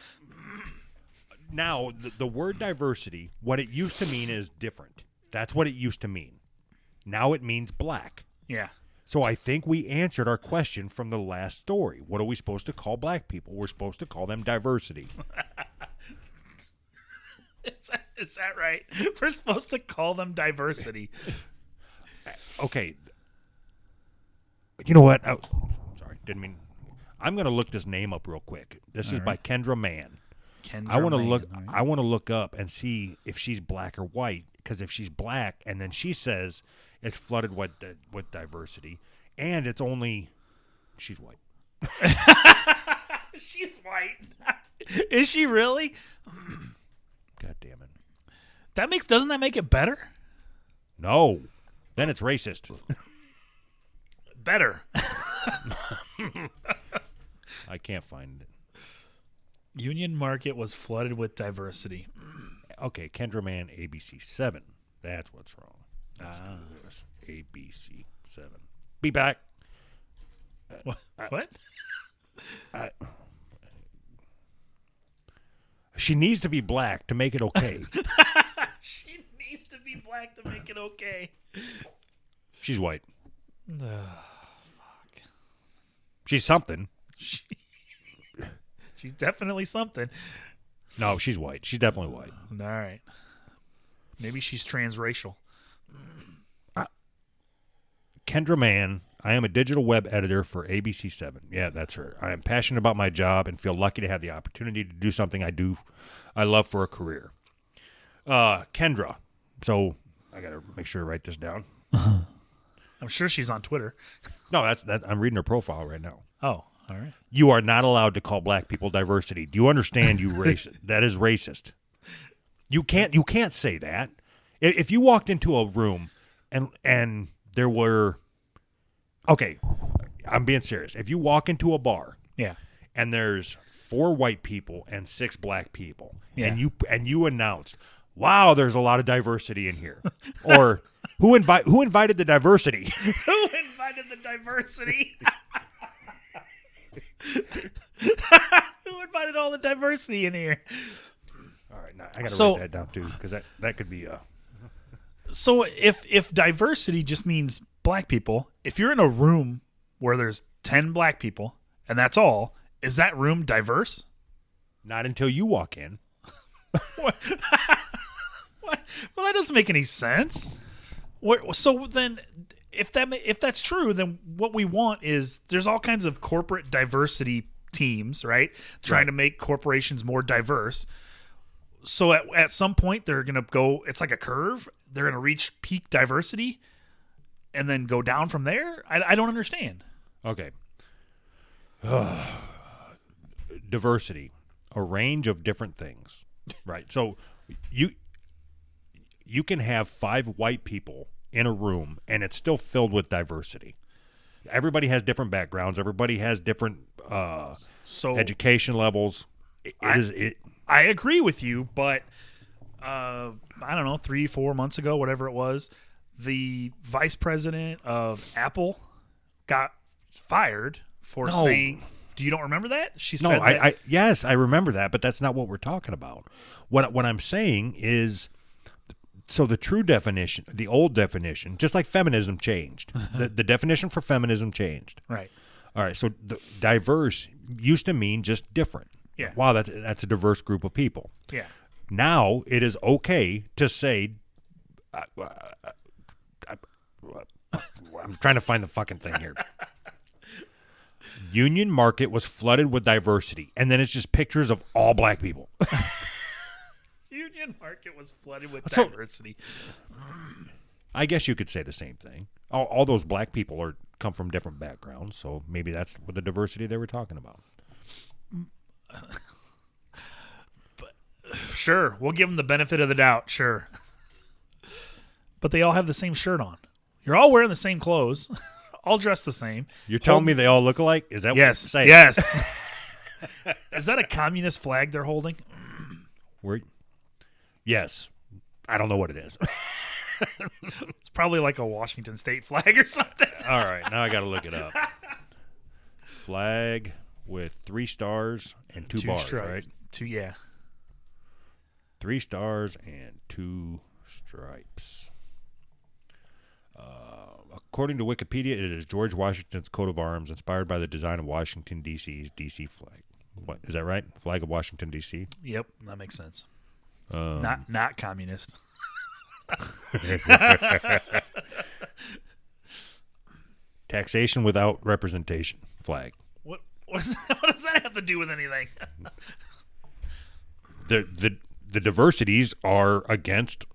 Now, the word diversity, what it used to mean is different. That's what it used to mean. Now it means black. Yeah. So I think we answered our question from the last story. What are we supposed to call black people? We're supposed to call them diversity. Is that right? We're supposed to call them diversity. Okay. You know what? Sorry, didn't mean. I'm going to look this name up real quick. This is by Kendra Mann. I want to look. Right. I want to look up and see if she's black or white. Because if she's black, and then she says it's flooded with diversity, and it's only she's white. She's white. Is she really? God damn it! Doesn't that make it better? No, then it's racist. Better. I can't find it. Union Market was flooded with diversity. Okay, Kendra Mann, ABC 7. That's what's wrong. Let's do this. ABC 7. Be back. What? She needs to be black to make it okay. She needs to be black to make it okay. She's white. Fuck. She's something. She's definitely something. No, she's white. She's definitely white. All right. Maybe she's transracial. Kendra Mann, I am a digital web editor for ABC 7. Yeah, that's her. I am passionate about my job and feel lucky to have the opportunity to do something I love for a career. Kendra. So I got to make sure to write this down. I'm sure she's on Twitter. No, I'm reading her profile right now. Oh, all right. You are not allowed to call black people diversity. Do you understand, you racist? That is racist. You can't say that. If you walked into a room and there were, okay, I'm being serious. If you walk into a bar, yeah, and there's 4 white people and 6 black people, yeah, and you announced, "Wow, there's a lot of diversity in here," or who invited the diversity? Who invited the diversity? Who invited all the diversity in here? All right, now I got to write that down too, because that could be a. So if diversity just means black people, if you're in a room where there's 10 black people and that's all, is that room diverse? Not until you walk in. What? Well, that doesn't make any sense. So then, if that's true, then what we want is there's all kinds of corporate diversity teams, right? Trying to make corporations more diverse. So at some point they're going to go, it's like a curve. They're going to reach peak diversity and then go down from there. I don't understand. Okay. Diversity, a range of different things, right? So you can have 5 white people in a room and it's still filled with diversity. Everybody has different backgrounds. Everybody has different education levels. I agree with you, but I don't know, 3-4 months ago, whatever it was, the vice president of Apple got fired for saying. Do you don't remember that? She said that. Yes, I remember that, but that's not what we're talking about. What I'm saying is, so the true definition, the old definition, just like feminism changed, the definition for feminism changed. Right. All right. So the diverse used to mean just different. Yeah. Wow, that's a diverse group of people. Yeah. Now it is okay to say I'm trying to find the fucking thing here. Union Market was flooded with diversity, and then it's just pictures of all black people. Union Market was flooded with So- diversity. I guess you could say the same thing. All those black people come from different backgrounds, so maybe that's what the diversity they were talking about. Sure, we'll give them the benefit of the doubt. Sure, but they all have the same shirt on. You're all wearing the same clothes, all dressed the same. You're telling me they all look alike? Is that Yes, what you're saying? yes. Is that a communist flag they're holding? Yes. I don't know what it is. It's probably like a Washington State flag or something. All right, now I got to look it up. Flag with 3 stars and 2 bars, stripes. right? 2, yeah. 3 stars and 2 stripes. According to Wikipedia, it is George Washington's coat of arms, inspired by the design of Washington, D.C.'s D.C. flag. What is that right? Flag of Washington, D.C.? Yep, that makes sense. Not communist. Taxation without representation flag. What does that have to do with anything? The diversities are against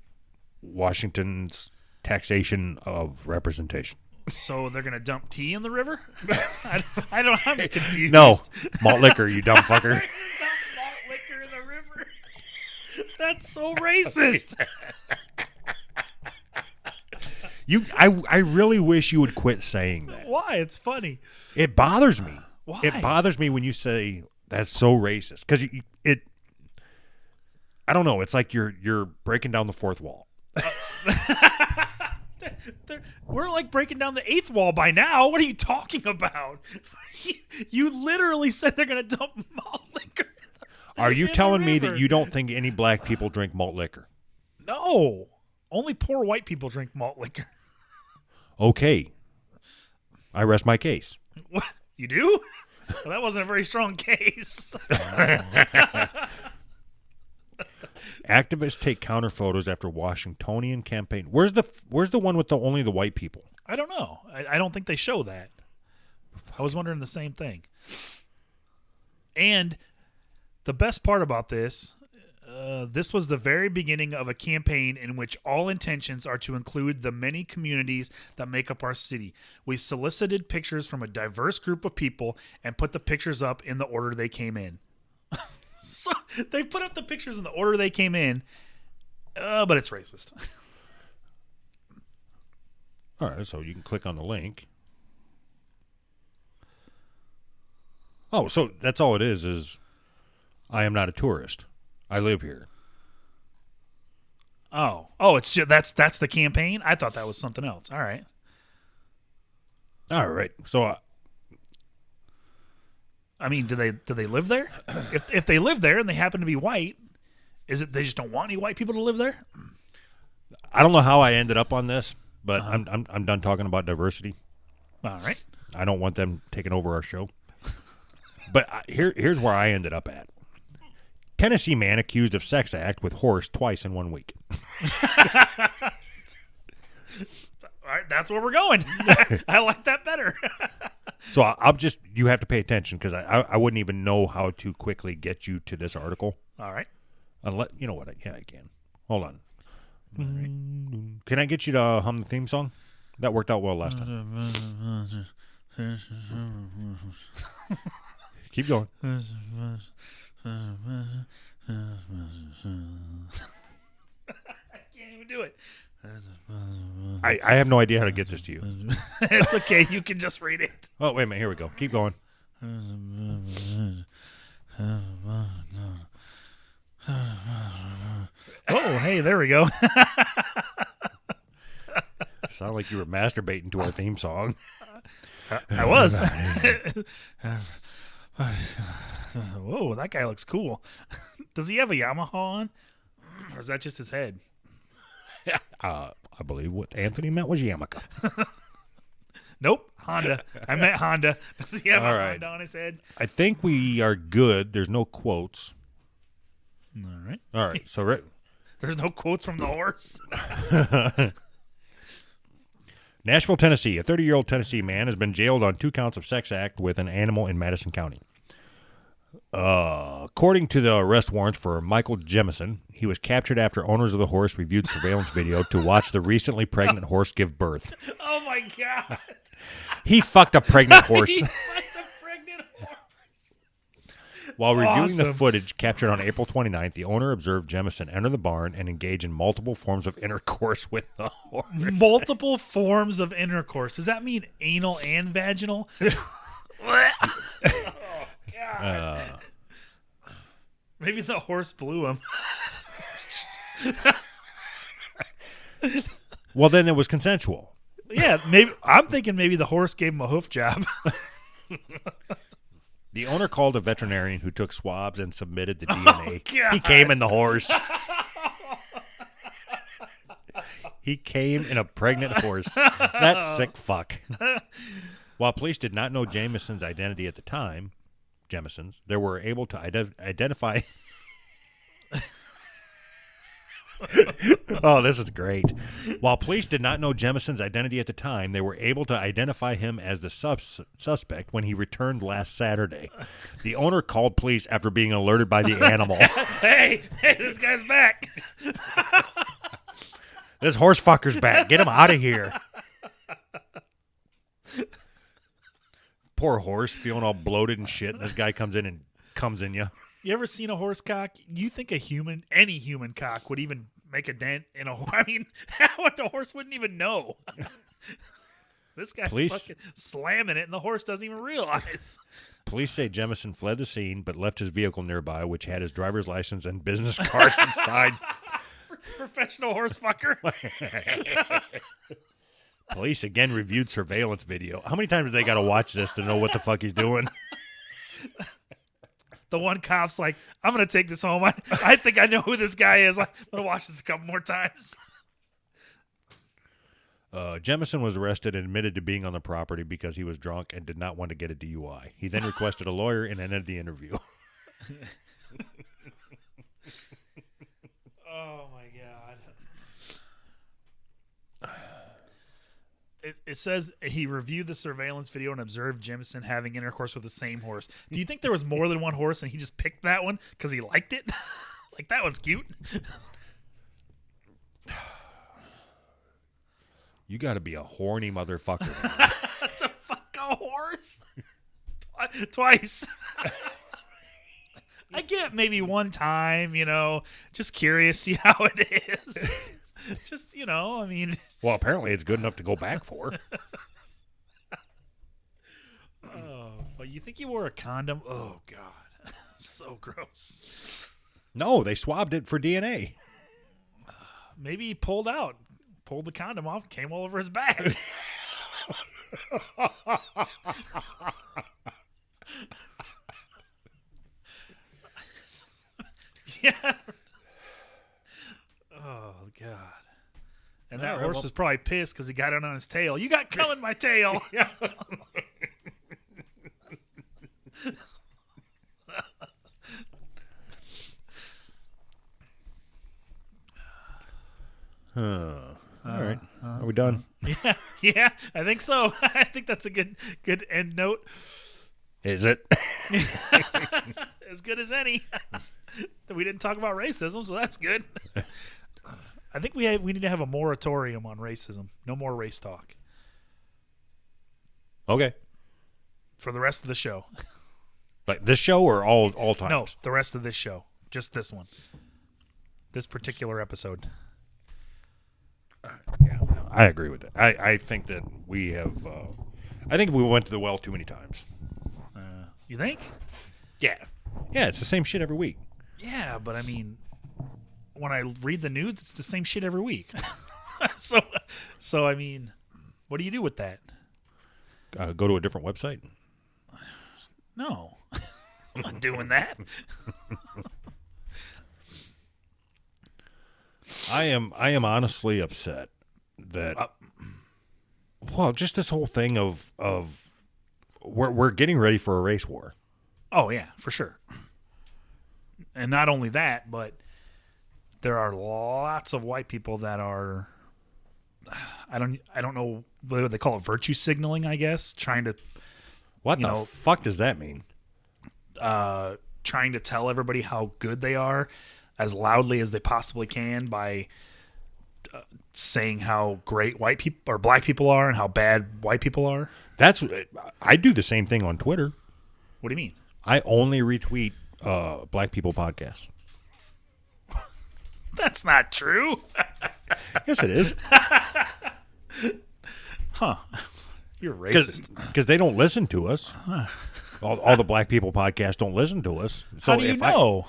Washington's taxation of representation. So they're gonna dump tea in the river? I'm confused. No, malt liquor, you dumb fucker. Dump malt liquor in the river. That's so racist. I really wish you would quit saying that. Why? It's funny. It bothers me. Why? It bothers me when you say that's so racist because I don't know. It's like you're breaking down the fourth wall. We're like breaking down the 8th wall by now. What are you talking about? You literally said they're going to dump malt liquor. Are you in the telling me river. that you don't think any black people drink malt liquor? No. Only poor white people drink malt liquor. Okay. I rest my case. What? You do? Well, that wasn't a very strong case. Activists take counter photos after Washingtonian campaign. Where's the one with only the white people? I don't know. I don't think they show that. I was wondering the same thing. And the best part about this, this was the very beginning of a campaign in which all intentions are to include the many communities that make up our city. We solicited pictures from a diverse group of people and put the pictures up in the order they came in. So they put up the pictures in the order they came in, but it's racist. All right, so you can click on the link. Oh, so that's all it is I am not a tourist. I live here. Oh, it's just, that's the campaign? I thought that was something else. All right. All right. So I mean, do they live there? If they live there and they happen to be white, is it they just don't want any white people to live there? I don't know how I ended up on this, but I'm done talking about diversity. All right. I don't want them taking over our show. But here's where I ended up at. Tennessee man accused of sex act with horse twice in 1 week. All right, that's where we're going. I like that better. So you have to pay attention because I wouldn't even know how to quickly get you to this article. All right. Unless, you know what? Yeah, I can. Hold on. Right. Can I get you to hum the theme song? That worked out well last time. Keep going. I can't even do it. I have no idea how to get this to you. It's okay. You can just read it. Oh, wait a minute. Here we go. Keep going. Oh, hey, there we go. Sound like you were masturbating to our theme song. I was. Whoa, that guy looks cool. Does he have a Yamaha on? Or is that just his head? I believe what Anthony meant was Yamaka. Nope, Honda. I meant Honda. Does he have All a right. Honda on his head? I think we are good. There's no quotes. All right. All right. So There's no quotes from the horse. Nashville, Tennessee. A 30-year-old Tennessee man has been jailed on 2 counts of sex act with an animal in Madison County. According to the arrest warrants for Michael Jemison, he was captured after owners of the horse reviewed surveillance video to watch the recently pregnant horse give birth. Oh, my God. He fucked a pregnant horse. He fucked a pregnant horse. While reviewing Awesome. the footage captured on April 29th, the owner observed Jemison enter the barn and engage in multiple forms of intercourse with the horse. Multiple forms of intercourse. Does that mean anal and vaginal? Oh, God. Maybe the horse blew him. Well, then it was consensual. Yeah, maybe. I'm thinking maybe the horse gave him a hoof job. The owner called a veterinarian who took swabs and submitted the DNA. God. He came in the horse. He came in a pregnant horse. That sick fuck. While police did not know Jamison's identity at the time, they were able to identify... Oh, this is great. While police did not know Jemison's identity at the time, they were able to identify him as the suspect when he returned last Saturday. The owner called police after being alerted by the animal. Hey, this guy's back. This horse fucker's back. Get him out of here. Poor horse, feeling all bloated and shit. And this guy comes in and comes in you. You ever seen a horse cock? You think any human cock would even make a dent in a horse? I mean, the horse wouldn't even know. This guy's fucking slamming it, and the horse doesn't even realize. Police say Jemison fled the scene, but left his vehicle nearby, which had his driver's license and business card inside. Professional horse fucker. Police again reviewed surveillance video. How many times do they got to watch this to know what the fuck he's doing? The one cop's like, I'm going to take this home. I think I know who this guy is. I'm going to watch this a couple more times. Jemison was arrested and admitted to being on the property because he was drunk and did not want to get a DUI. He then requested a lawyer and ended the interview. Oh, my God. It says he reviewed the surveillance video and observed Jemison having intercourse with the same horse. Do you think there was more than one horse and he just picked that one because he liked it? Like, that one's cute. You got to be a horny motherfucker. To fuck a horse? Twice. I get maybe one time, just curious, see how it is. Just, I mean... Well, apparently it's good enough to go back for. Oh, but you think he wore a condom? Oh, God. So gross. No, they swabbed it for DNA. Maybe he pulled the condom off, came all over his back. Yeah. Oh, God. And that horse was probably pissed because he got it on his tail. You got cum in my tail. All right. Are we done? Yeah, I think so. I think that's a good end note. Is it? As good as any. We didn't talk about racism, so that's good. I think we need to have a moratorium on racism. No more race talk. Okay. For the rest of the show. Like this show or all times? No, the rest of this show. Just this one. This particular episode. Yeah, I agree with that. I think that we have... I think we went to the well too many times. You think? Yeah. Yeah, it's the same shit every week. Yeah, but I mean... When I read the news, it's the same shit every week. So I mean, what do you do with that? Go to a different website? No. I'm not doing that. I am honestly upset that well, just this whole thing of we're getting ready for a race war. Oh yeah, for sure. And not only that, but there are lots of white people that are, I don't know what they call it, virtue signaling, I guess, trying to What the fuck does that mean? trying to tell everybody how good they are as loudly as they possibly can by saying how great white people or black people are and how bad white people are. I do the same thing on Twitter. What do you mean? I only retweet Black People podcasts. That's not true. Yes, it is. You're racist. Because they don't listen to us. All the Black People podcasts don't listen to us. So How do you know?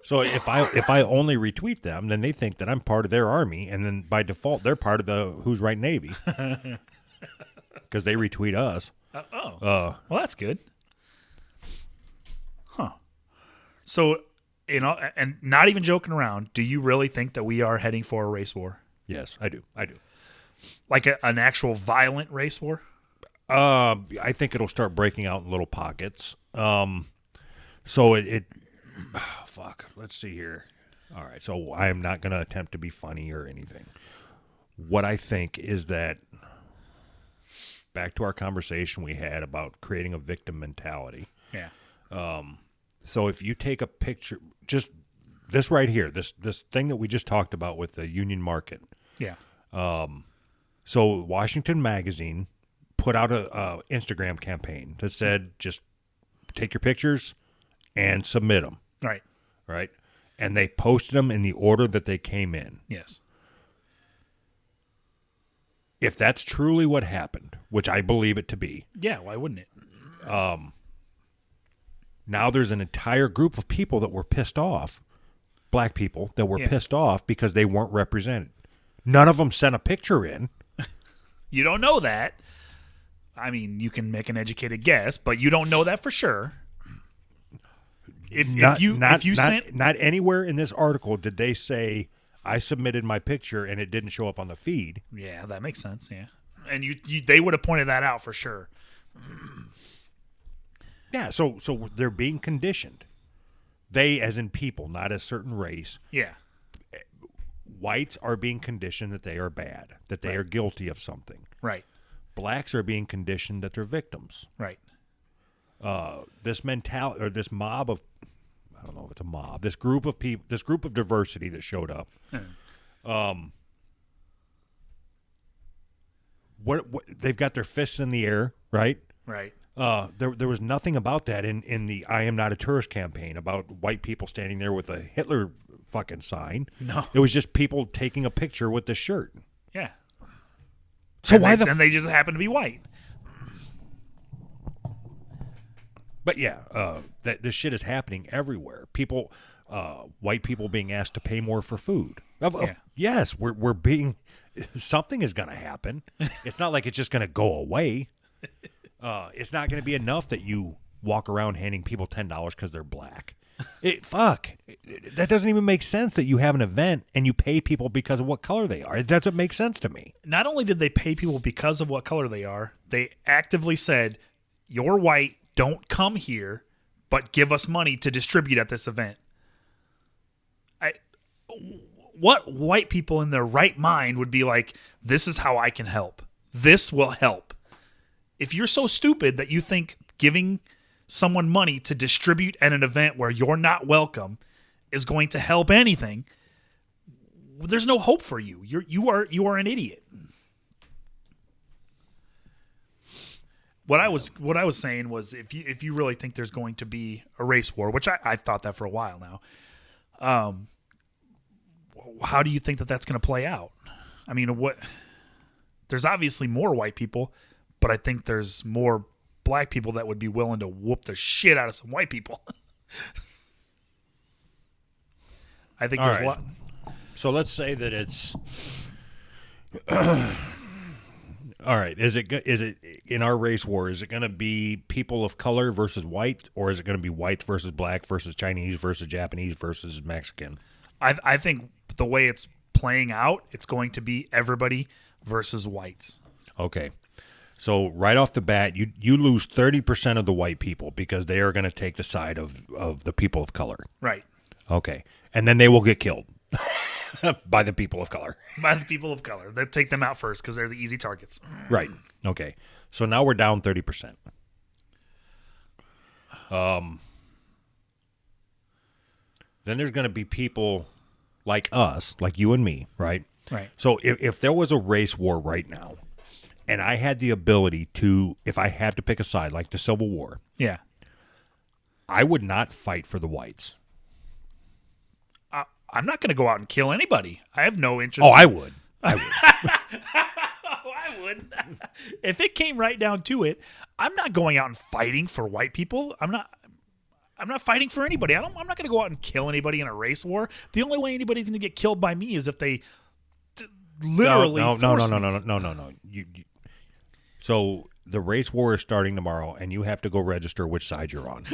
So if I only retweet them, then they think that I'm part of their army, and then by default they're part of the Who's Right Navy because they retweet us. Well, that's good. Huh. So, and not even joking around, do you really think that we are heading for a race war? Yes, I do. Like an actual violent race war? I think it'll start breaking out in little pockets. So it fuck. Let's see here. All right. So I am not going to attempt to be funny or anything. What I think is that back to our conversation we had about creating a victim mentality. Yeah. So if you take a picture, just this right here, this thing that we just talked about with the Union Market. Yeah. So Washington Magazine put out a Instagram campaign that said just take your pictures and submit them. Right. Right. And they posted them in the order that they came in. Yes. If that's truly what happened, which I believe it to be. Yeah, why wouldn't it? Now there's an entire group of people that were pissed off, black people that were pissed off because they weren't represented. None of them sent a picture in. You don't know that. I mean, you can make an educated guess, but you don't know that for sure. Not anywhere in this article did they say I submitted my picture and it didn't show up on the feed. Yeah, that makes sense. Yeah, and they would have pointed that out for sure. Yeah, so they're being conditioned. They, as in people, not a certain race. Yeah, whites are being conditioned that they are bad, that they are guilty of something. Right. Blacks are being conditioned that they're victims. Right. This mentality or this mob of, I don't know if it's a mob, this group of people, this group of diversity that showed up. What they've got their fists in the air, right? Right. There was nothing about that in the I Am Not a Tourist campaign about white people standing there with a Hitler fucking sign. No. It was just people taking a picture with the shirt. Yeah. So and they just happen to be white. But yeah, this shit is happening everywhere. People, white people being asked to pay more for food. Yes, we're being. Something is going to happen. It's not like it's just going to go away. It's not going to be enough that you walk around handing people $10 because they're black. That doesn't even make sense that you have an event and you pay people because of what color they are. It doesn't make sense to me. Not only did they pay people because of what color they are, they actively said, "You're white, don't come here, but give us money to distribute at this event." What white people in their right mind would be like, "This is how I can help. This will help." If you're so stupid that you think giving someone money to distribute at an event where you're not welcome is going to help anything, there's no hope for you. You are an idiot. What I was saying was if you really think there's going to be a race war, which I've thought that for a while now, how do you think that that's going to play out? I mean, there's obviously more white people, but I think there's more black people that would be willing to whoop the shit out of some white people. I think there's a lot. So let's say that it's all right. Is it in our race war? Is it going to be people of color versus white, or is it going to be whites versus black versus Chinese versus Japanese versus Mexican? I think the way it's playing out, it's going to be everybody versus whites. Okay. So right off the bat, you lose 30% of the white people because they are going to take the side of the people of color. Right. Okay. And then they will get killed by the people of color. By the people of color. They take them out first because they're the easy targets. Right. Okay. So now we're down 30%. Then there's going to be people like us, like you and me, right? Right. So if there was a race war right now, and I had the ability to, if I had to pick a side, like the Civil War, Yeah. I would not fight for the whites. I'm not going to go out and kill anybody. I have no interest. Oh, I would. Oh, I would. If it came right down to it, I'm not going out and fighting for white people. I'm not fighting for anybody. I'm not going to go out and kill anybody in a race war. The only way anybody's going to get killed by me is if they literally No. force me. No. So the race war is starting tomorrow, and you have to go register which side you're on.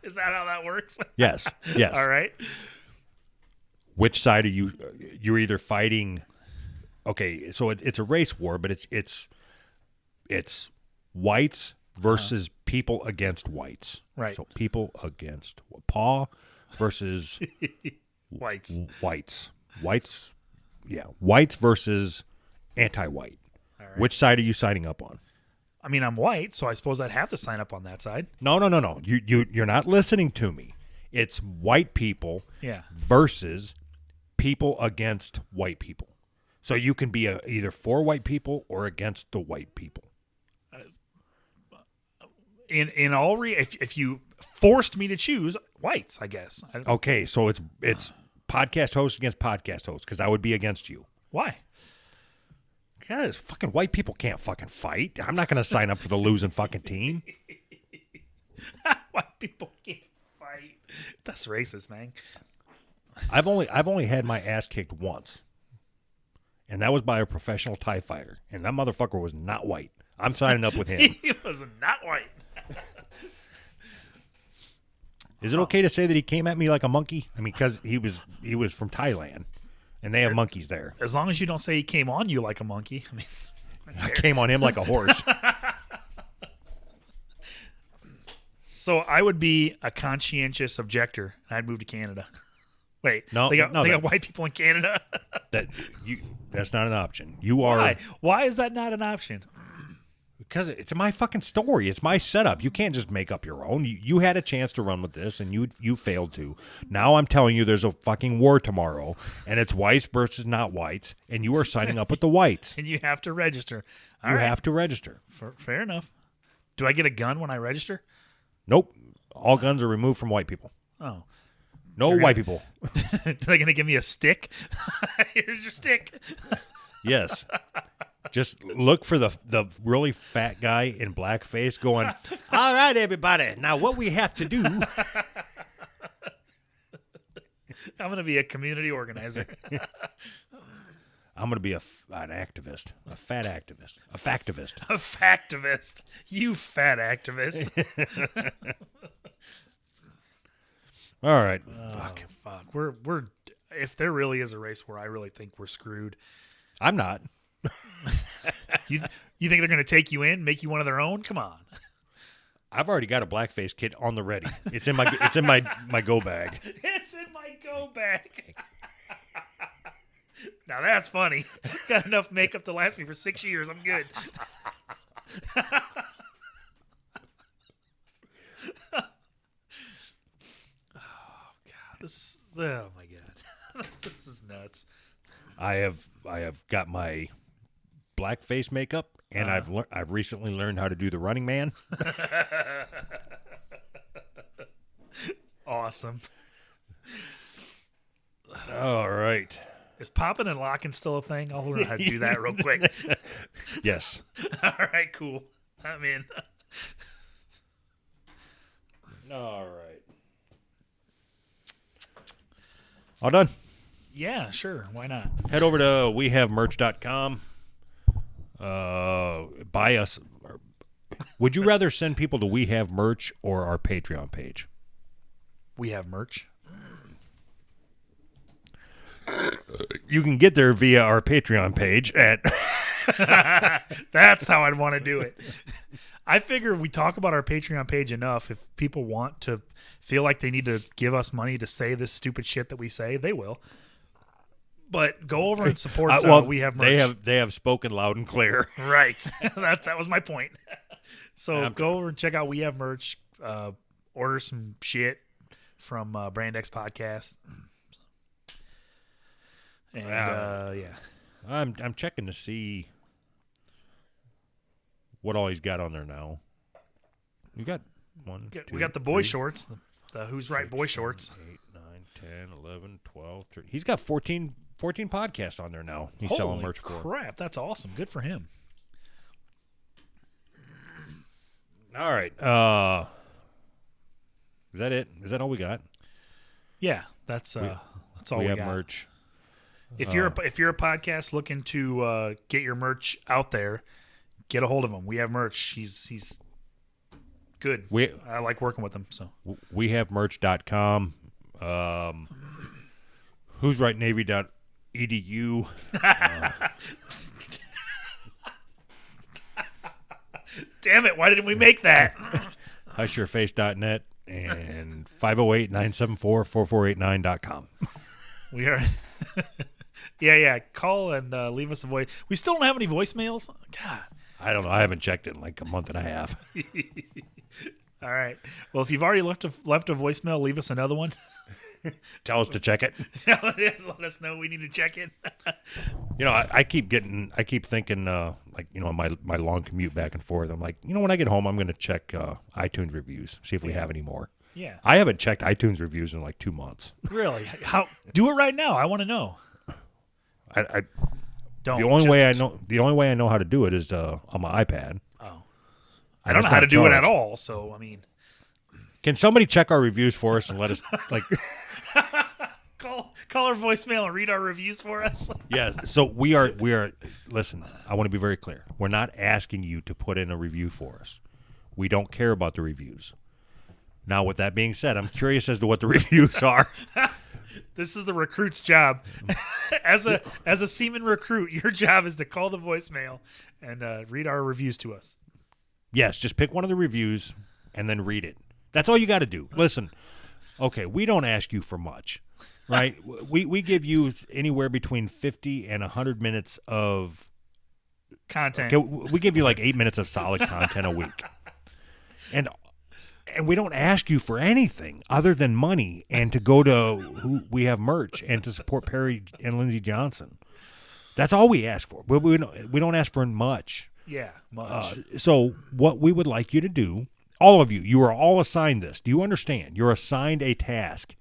Is that how that works? Yes. All right. Which side are you? You're either fighting. Okay, so it's a race war, but it's whites versus people against whites. Right. So people against Paw versus Whites. Whites. Yeah, whites versus anti-white. All right. Which side are you signing up on? I mean, I'm white, so I suppose I'd have to sign up on that side. No. You're not listening to me. It's white people Yeah. versus people against white people. So you can be either for white people or against the white people. In all if you forced me to choose whites, I guess. Okay, so it's podcast host against podcast host because I would be against you. Why? Because fucking white people can't fucking fight. I'm not going to sign up for the losing fucking team. White people can't fight. That's racist, man. I've only had my ass kicked once, and that was by a professional TIE fighter, and that motherfucker was not white. I'm signing up with him. He was not white. Is it okay to say that he came at me like a monkey? I mean, because he was from Thailand, and they have monkeys there. As long as you don't say he came on you like a monkey. I mean, I came on him like a horse. so I would be a conscientious objector, and I'd move to Canada. Wait, No, they got no, that- white people in Canada. That's not an option. You are Why? Why is that not an option? because it's my fucking story. It's my setup. You can't just make up your own. You had a chance to run with this, and you failed to. Now I'm telling you, there's a fucking war tomorrow, and it's whites versus not whites, and you are signing up with the whites. And you have to register. All You right. have to register. Fair enough. Do I get a gun when I register? Nope. All guns are removed from white people. Oh. No white people. Are they going to give me a stick? Here's your stick. Yes. Just look for the really fat guy in blackface going, all right, everybody, now what we have to do. I'm going to be a community organizer. I'm going to be an activist, a fat activist, a factivist. A factivist. You fat activist. All right. Fuck. We're if there really is a race war, I really think we're screwed. I'm not. You think they're going to take you in, make you one of their own? Come on. I've already got a blackface kit on the ready. It's in my go bag. It's in my go bag. Now that's funny. Got enough makeup to last me for 6 years. I'm good. Oh my god. This is nuts. I have got my blackface makeup, and I've recently learned how to do the Running Man. Awesome. All right. Is popping and locking still a thing? I'll learn how to do that real quick. Yes. All right, cool. I'm in. All right. All done. Yeah, sure. Why not? Head over to wehavemerch.com. Buy us. Would you rather send people to We Have Merch or our Patreon page? We have merch. You can get there via our Patreon page at. That's how I'd want to do it. I figure we talk about our Patreon page enough. If people want to feel like they need to give us money to say this stupid shit that we say, they will. But go over and support. We have merch. They have spoken loud and clear. Right. that was my point. So go over and check out We Have Merch. Order some shit from Brand X Podcast. And yeah. I'm checking to see what all he's got on there now. We got one. We got the boy shorts, the Who's Right boy shorts. 8, 9, 10, 11, 12, 13. He's got 14 podcasts on there now. He's selling merch for. Crap, that's awesome. Good for him. All right. Is that it? Is that all we got? Yeah, that's all we have got. Merch. If you're a podcast looking to get your merch out there, get a hold of him. We have merch. He's good. I like working with him. So we have merch.com. Who's right Navy.edu. Damn it! Why didn't we make that? Hushyourface.net and 508-974-4489.com. We are. Yeah. Call and leave us a voice. We still don't have any voicemails. God. I don't know. I haven't checked it in like a month and a half. All right. Well, if you've already left a voicemail, leave us another one. Tell us to check it. Let us know we need to check it. I keep thinking, my long commute back and forth. I'm like, when I get home, I'm going to check iTunes reviews, see if we have any more. Yeah. I haven't checked iTunes reviews in like 2 months. Really? How? Do it right now. I want to know. I don't. The only way I know how to do it is on my iPad. Oh. I don't know how to do it at all. So I mean, can somebody check our reviews for us and let us like? Call our voicemail and read our reviews for us. Yeah, so we are. Listen, I want to be very clear. We're not asking you to put in a review for us. We don't care about the reviews. Now, with that being said, I'm curious as to what the reviews are. This is the recruit's job. As a seaman recruit, your job is to call the voicemail and read our reviews to us. Yes, just pick one of the reviews and then read it. That's all you got to do. Listen, okay, we don't ask you for much. Right, we give you anywhere between 50 and 100 minutes of content. Okay, we give you like 8 minutes of solid content a week, and we don't ask you for anything other than money and to go to who we have merch and to support Perry and Lindsey Johnson. That's all we ask for. We don't ask for much. Yeah, much. So what we would like you to do, all of you, you are all assigned this. Do you understand? You're assigned a task.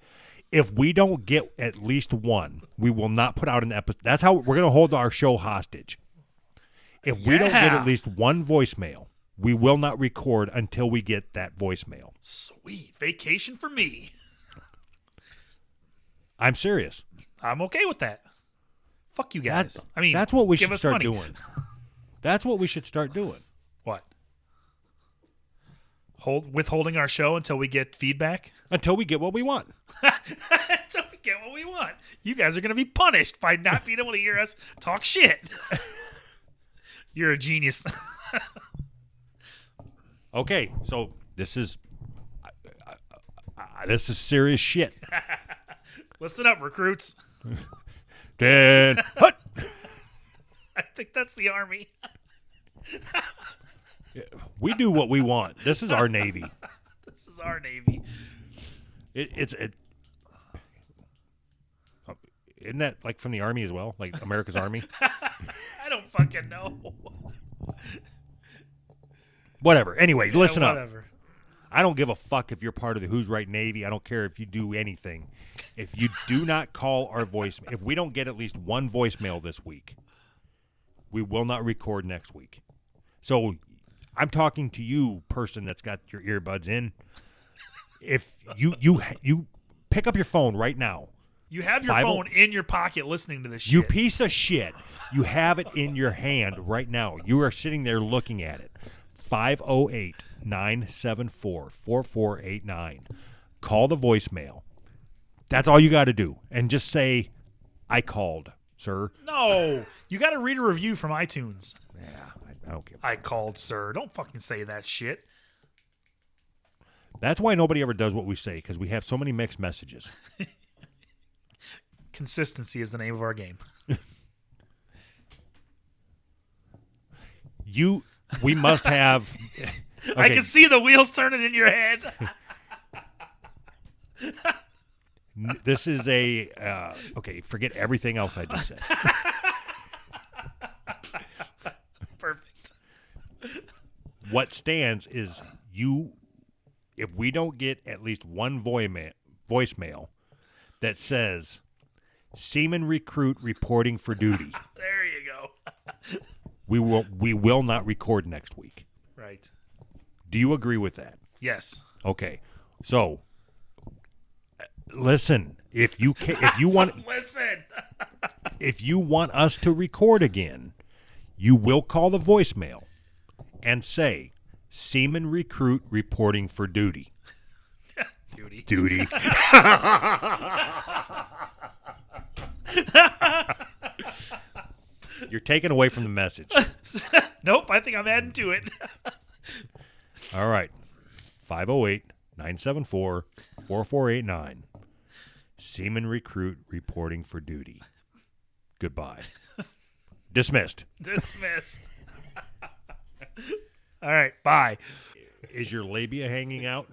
If we don't get at least one, we will not put out an episode. That's how we're going to hold our show hostage. If we don't get at least one voicemail, we will not record until we get that voicemail. Sweet. Vacation for me. I'm serious. I'm okay with that. Fuck you guys. That's what we give should us start money. doing. That's what we should start doing. What? Withholding our show until we get feedback? Until we get what we want. Until we get what we want. You guys are going to be punished by not being able to hear us talk shit. You're a genius. Okay, so this is serious shit. Listen up, recruits. Dan, hut. I think that's the Army. We do what we want. This is our Navy. This is our Navy. Isn't that like from the Army as well? Like America's Army? I don't fucking know. Whatever. Anyway, listen whatever. up. I don't give a fuck if you're part of the Who's Right Navy. I don't care if you do anything. If you do not call our voicemail, if we don't get at least one voicemail this week, we will not record next week. So I'm talking to you, person that's got your earbuds in. If you pick up your phone right now. You have your phone in your pocket listening to this shit. You piece of shit. You have it in your hand right now. You are sitting there looking at it. 508-974-4489. Call the voicemail. That's all you got to do. And just say, I called, sir. No. You got to read a review from iTunes. Yeah, I don't care. I called, sir. Don't fucking say that shit. That's why nobody ever does what we say, because we have so many mixed messages. Consistency is the name of our game. We must have. Okay. I can see the wheels turning in your head. This is a okay. Forget everything else I just said. Perfect. What stands is you. If we don't get at least one voicemail that says "Seaman recruit reporting for duty," There you go. we will not record next week. Right. Do you agree with that? Yes. Okay. So listen, if you want Listen. if you want us to record again, you will call the voicemail and say "Seaman recruit reporting for duty." Duty. Duty. You're taking away from the message. Nope, I think I'm adding to it. All right. 508-974-4489. Seaman recruit reporting for duty. Goodbye. Dismissed. Dismissed. All right, bye. Is your labia hanging out?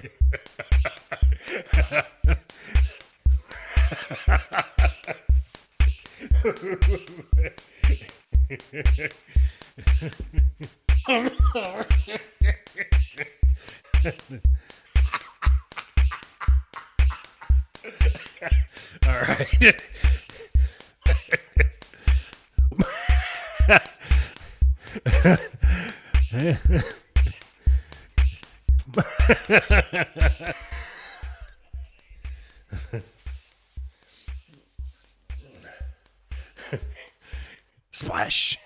All right. Splash.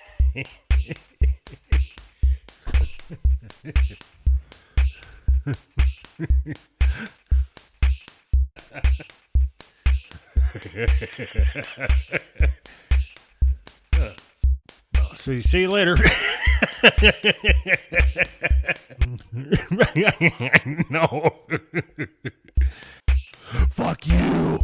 So see you later. No. Fuck you.